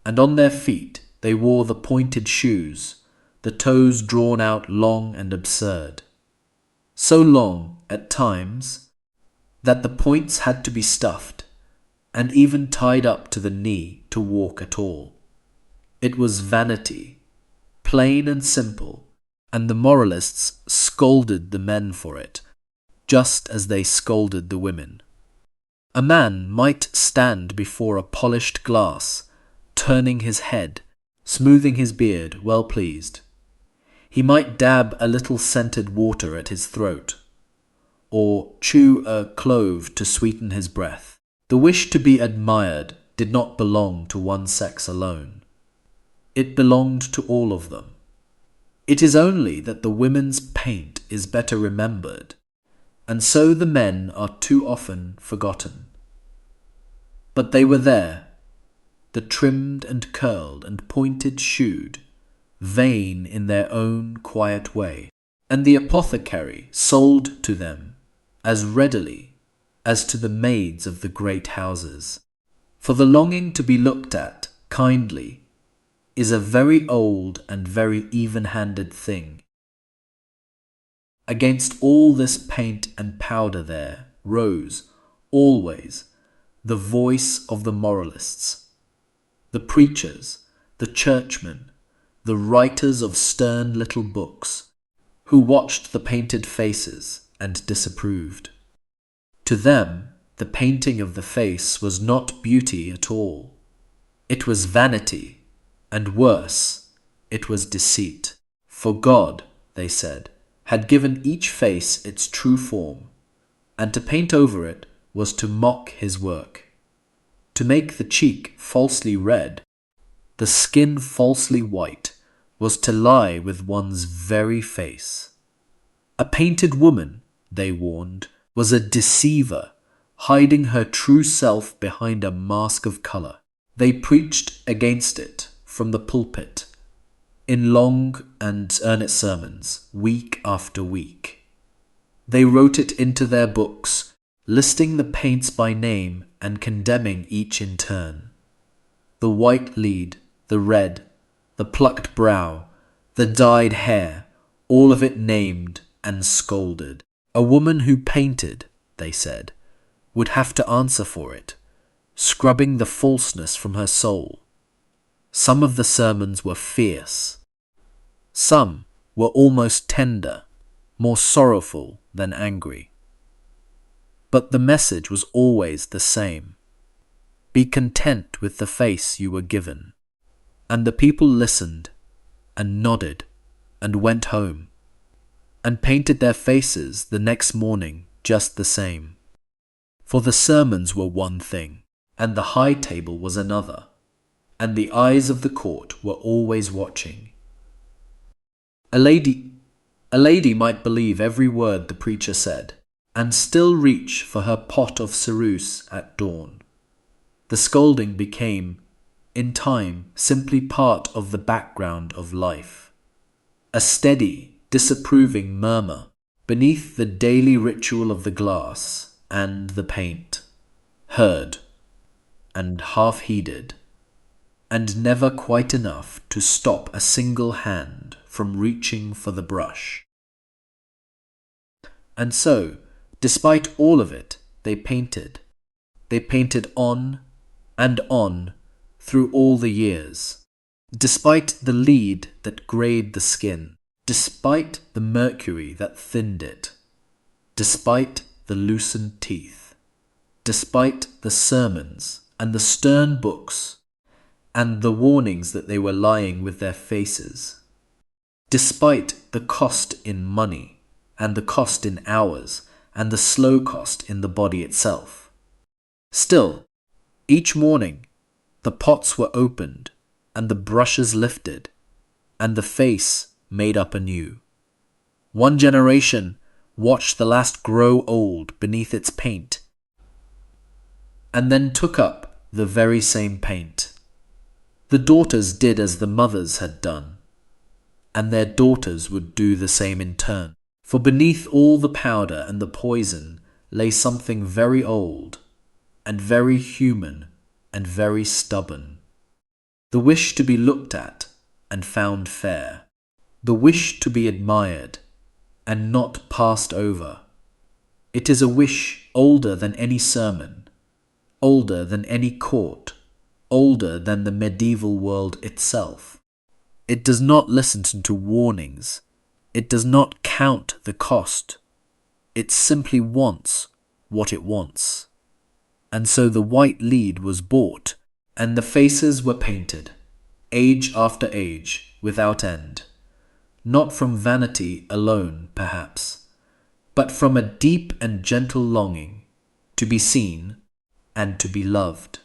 and on their feet they wore the pointed shoes, the toes drawn out long and absurd. so long at times that the points had to be stuffed and even tied up to the knee to walk at all. It was vanity, plain and simple, and the moralists scolded the men for it, just as they scolded the women. A man might stand before a polished glass, turning his head, smoothing his beard, well pleased. He might dab a little scented water at his throat, or chew a clove to sweeten his breath. The wish to be admired did not belong to one sex alone. It belonged to all of them. It is only that the women's paint is better remembered, and so the men are too often forgotten. But they were there, the trimmed and curled and pointed shoed, vain in their own quiet way, and the apothecary sold to them as readily as to the maids of the great houses. For the longing to be looked at kindly is a very old and very even-handed thing. Against all this paint and powder there rose, always, the voice of the moralists, the preachers, the churchmen, the writers of stern little books, who watched the painted faces and disapproved. To them, the painting of the face was not beauty at all. It was vanity, and worse, it was deceit. For God, they said, had given each face its true form, and to paint over it was to mock his work. To make the cheek falsely red, the skin falsely white, was to lie with one's very face. A painted woman, they warned, was a deceiver, hiding her true self behind a mask of colour. They preached against it from the pulpit, in long and earnest sermons, week after week. They wrote it into their books, listing the paints by name and condemning each in turn. The white lead, the red, the plucked brow, the dyed hair, all of it named and scolded. A woman who painted, they said, would have to answer for it, scrubbing the falseness from her soul. Some of the sermons were fierce. Some were almost tender, more sorrowful than angry. But the message was always the same. Be content with the face you were given. And the people listened, and nodded, and went home, and painted their faces the next morning just the same. For the sermons were one thing, and the high table was another, and the eyes of the court were always watching. A lady might believe every word the preacher said, and still reach for her pot of ceruse at dawn. The scolding became, in time, simply part of the background of life. A steady, disapproving murmur beneath the daily ritual of the glass and the paint, heard and half-heeded, and never quite enough to stop a single hand from reaching for the brush. And so, despite all of it, they painted. They painted on and on through all the years, despite the lead that greyed the skin, despite the mercury that thinned it, despite the loosened teeth, despite the sermons and the stern books and the warnings that they were lying with their faces, despite the cost in money and the cost in hours and the slow cost in the body itself. Still, each morning the pots were opened and the brushes lifted and the face made up anew. One generation watched the last grow old beneath its paint and then took up the very same paint. The daughters did as the mothers had done, and their daughters would do the same in turn. For beneath all the powder and the poison lay something very old and very human and very stubborn. The wish to be looked at and found fair. The wish to be admired and not passed over. It is a wish older than any sermon, older than any court, older than the medieval world itself. It does not listen to warnings. It does not count the cost. It simply wants what it wants. And so the white lead was bought, and the faces were painted, age after age, without end. Not from vanity alone, perhaps, but from a deep and gentle longing to be seen and to be loved.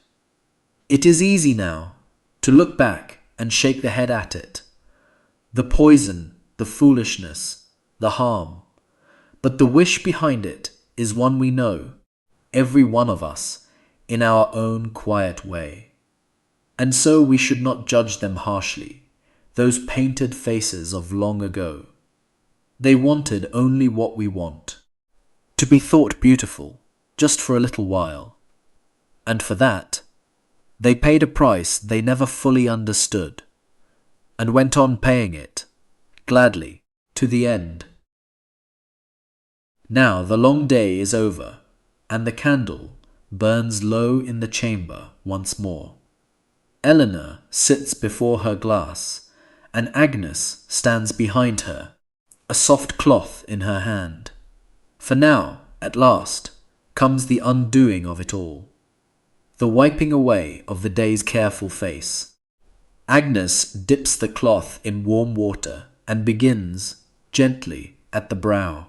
It is easy now to look back and shake the head at it, the poison, the foolishness, the harm. But the wish behind it is one we know, every one of us, in our own quiet way. And so we should not judge them harshly, those painted faces of long ago. They wanted only what we want, to be thought beautiful, just for a little while. And for that, they paid a price they never fully understood, and went on paying it, gladly, to the end. Now the long day is over, and the candle burns low in the chamber once more. Eleanor sits before her glass, and Agnes stands behind her, a soft cloth in her hand. For now, at last, comes the undoing of it all, the wiping away of the day's careful face. Agnes dips the cloth in warm water and begins, gently, at the brow.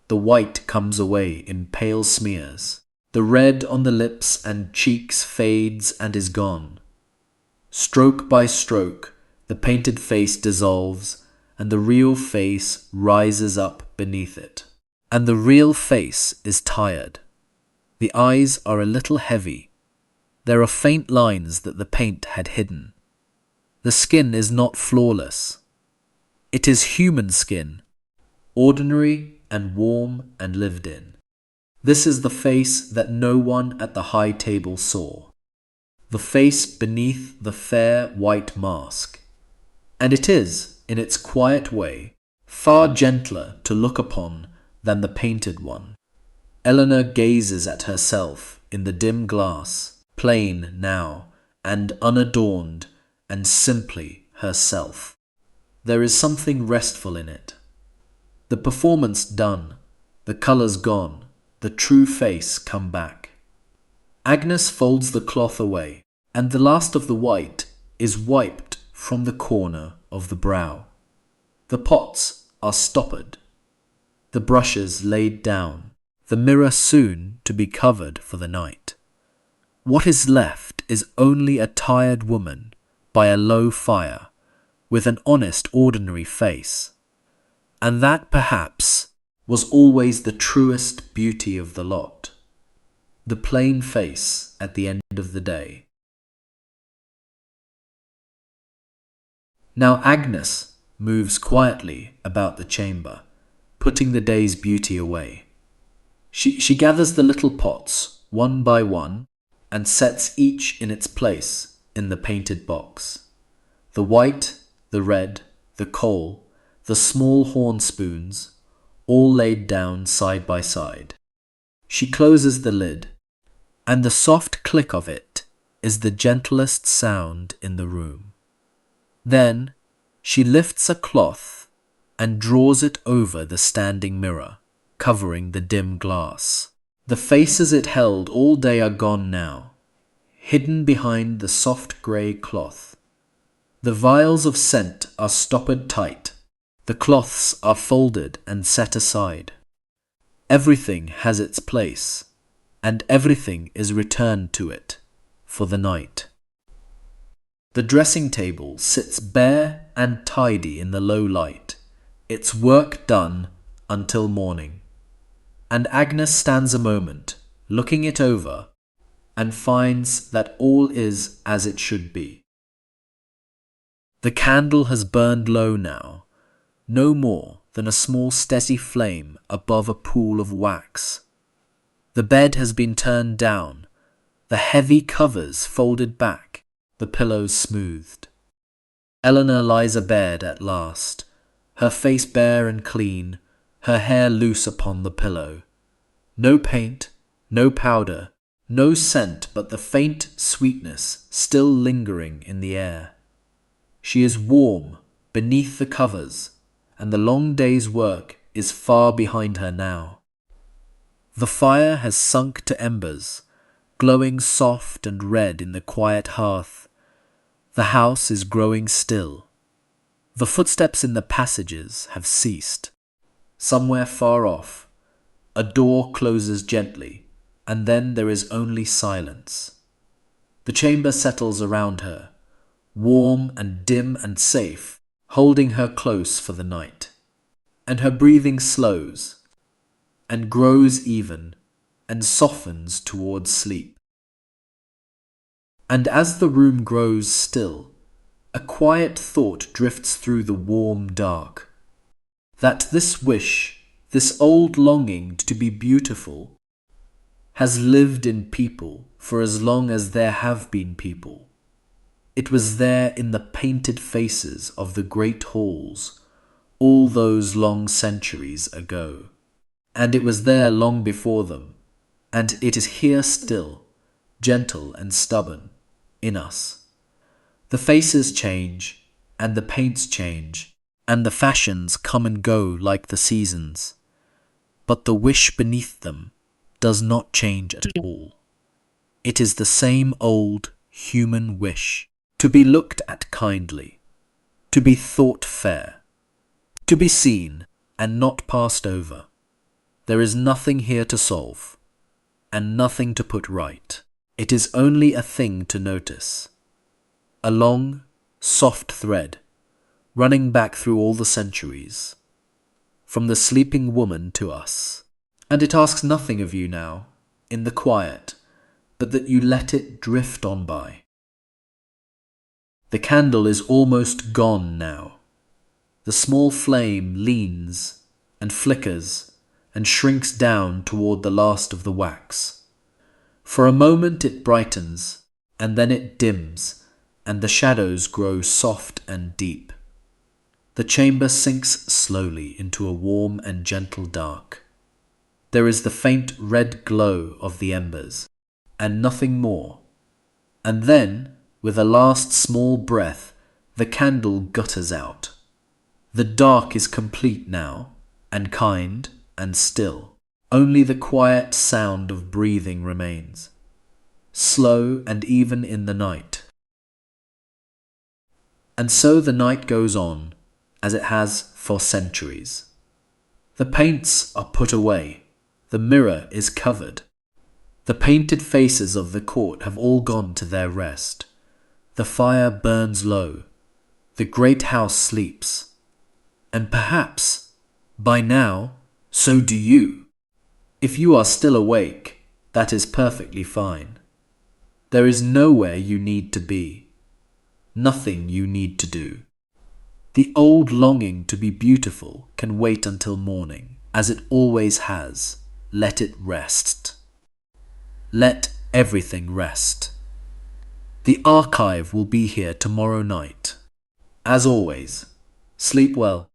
The white comes away in pale smears. The red on the lips and cheeks fades and is gone. Stroke by stroke, the painted face dissolves, and the real face rises up beneath it. And the real face is tired. The eyes are a little heavy. There are faint lines that the paint had hidden. The skin is not flawless. It is human skin, ordinary and warm and lived in. This is the face that no one at the high table saw, the face beneath the fair white mask. And it is, in its quiet way, far gentler to look upon than the painted one. Eleanor gazes at herself in the dim glass, plain now, and unadorned, and simply herself. There is something restful in it. The performance done, the colours gone, the true face come back. Agnes folds the cloth away, and the last of the white is wiped from the corner of the brow. The pots are stoppered, the brushes laid down, the mirror soon to be covered for the night. What is left is only a tired woman by a low fire, with an honest ordinary face. And that, perhaps, was always the truest beauty of the lot, the plain face at the end of the day. Now Agnes moves quietly about the chamber, putting the day's beauty away. She gathers the little pots, one by one, and sets each in its place in the painted box. The white, the red, the coal, the small horn spoons, all laid down side by side. She closes the lid, and the soft click of it is the gentlest sound in the room. Then she lifts a cloth and draws it over the standing mirror, covering the dim glass. The faces it held all day are gone now, hidden behind the soft grey cloth. The vials of scent are stoppered tight. The cloths are folded and set aside. Everything has its place, and everything is returned to it for the night. The dressing table sits bare and tidy in the low light, its work done until morning. And Agnes stands a moment, looking it over, and finds that all is as it should be. The candle has burned low now, no more than a small steady flame above a pool of wax. The bed has been turned down, the heavy covers folded back, the pillows smoothed. Eleanor lies abed at last, her face bare and clean, her hair loose upon the pillow. No paint, no powder, no scent but the faint sweetness still lingering in the air. She is warm beneath the covers, and the long day's work is far behind her now. The fire has sunk to embers, glowing soft and red in the quiet hearth. The house is growing still. The footsteps in the passages have ceased. Somewhere far off, a door closes gently, and then there is only silence. The chamber settles around her, warm and dim and safe, holding her close for the night. And her breathing slows, and grows even, and softens towards sleep. And as the room grows still, a quiet thought drifts through the warm dark. That this wish, this old longing to be beautiful, has lived in people for as long as there have been people. It was there in the painted faces of the great halls, all those long centuries ago. And it was there long before them, and it is here still, gentle and stubborn, in us. The faces change, and the paints change, and the fashions come and go like the seasons. But the wish beneath them does not change at all. It is the same old human wish, to be looked at kindly, to be thought fair, to be seen and not passed over. There is nothing here to solve, and nothing to put right. It is only a thing to notice. A long, soft thread, running back through all the centuries, from the sleeping woman to us. And it asks nothing of you now, in the quiet, but that you let it drift on by. The candle is almost gone now. The small flame leans and flickers and shrinks down toward the last of the wax. For a moment it brightens, and then it dims, and the shadows grow soft and deep. The chamber sinks slowly into a warm and gentle dark. There is the faint red glow of the embers, and nothing more. And then, with a last small breath, the candle gutters out. The dark is complete now, and kind and still. Only the quiet sound of breathing remains, slow and even in the night. And so the night goes on, as it has for centuries. The paints are put away, the mirror is covered. The painted faces of the court have all gone to their rest. The fire burns low, the great house sleeps. And perhaps, by now, so do you. If you are still awake, that is perfectly fine. There is nowhere you need to be, nothing you need to do. The old longing to be beautiful can wait until morning, as it always has. Let it rest. Let everything rest. The archive will be here tomorrow night. As always, sleep well.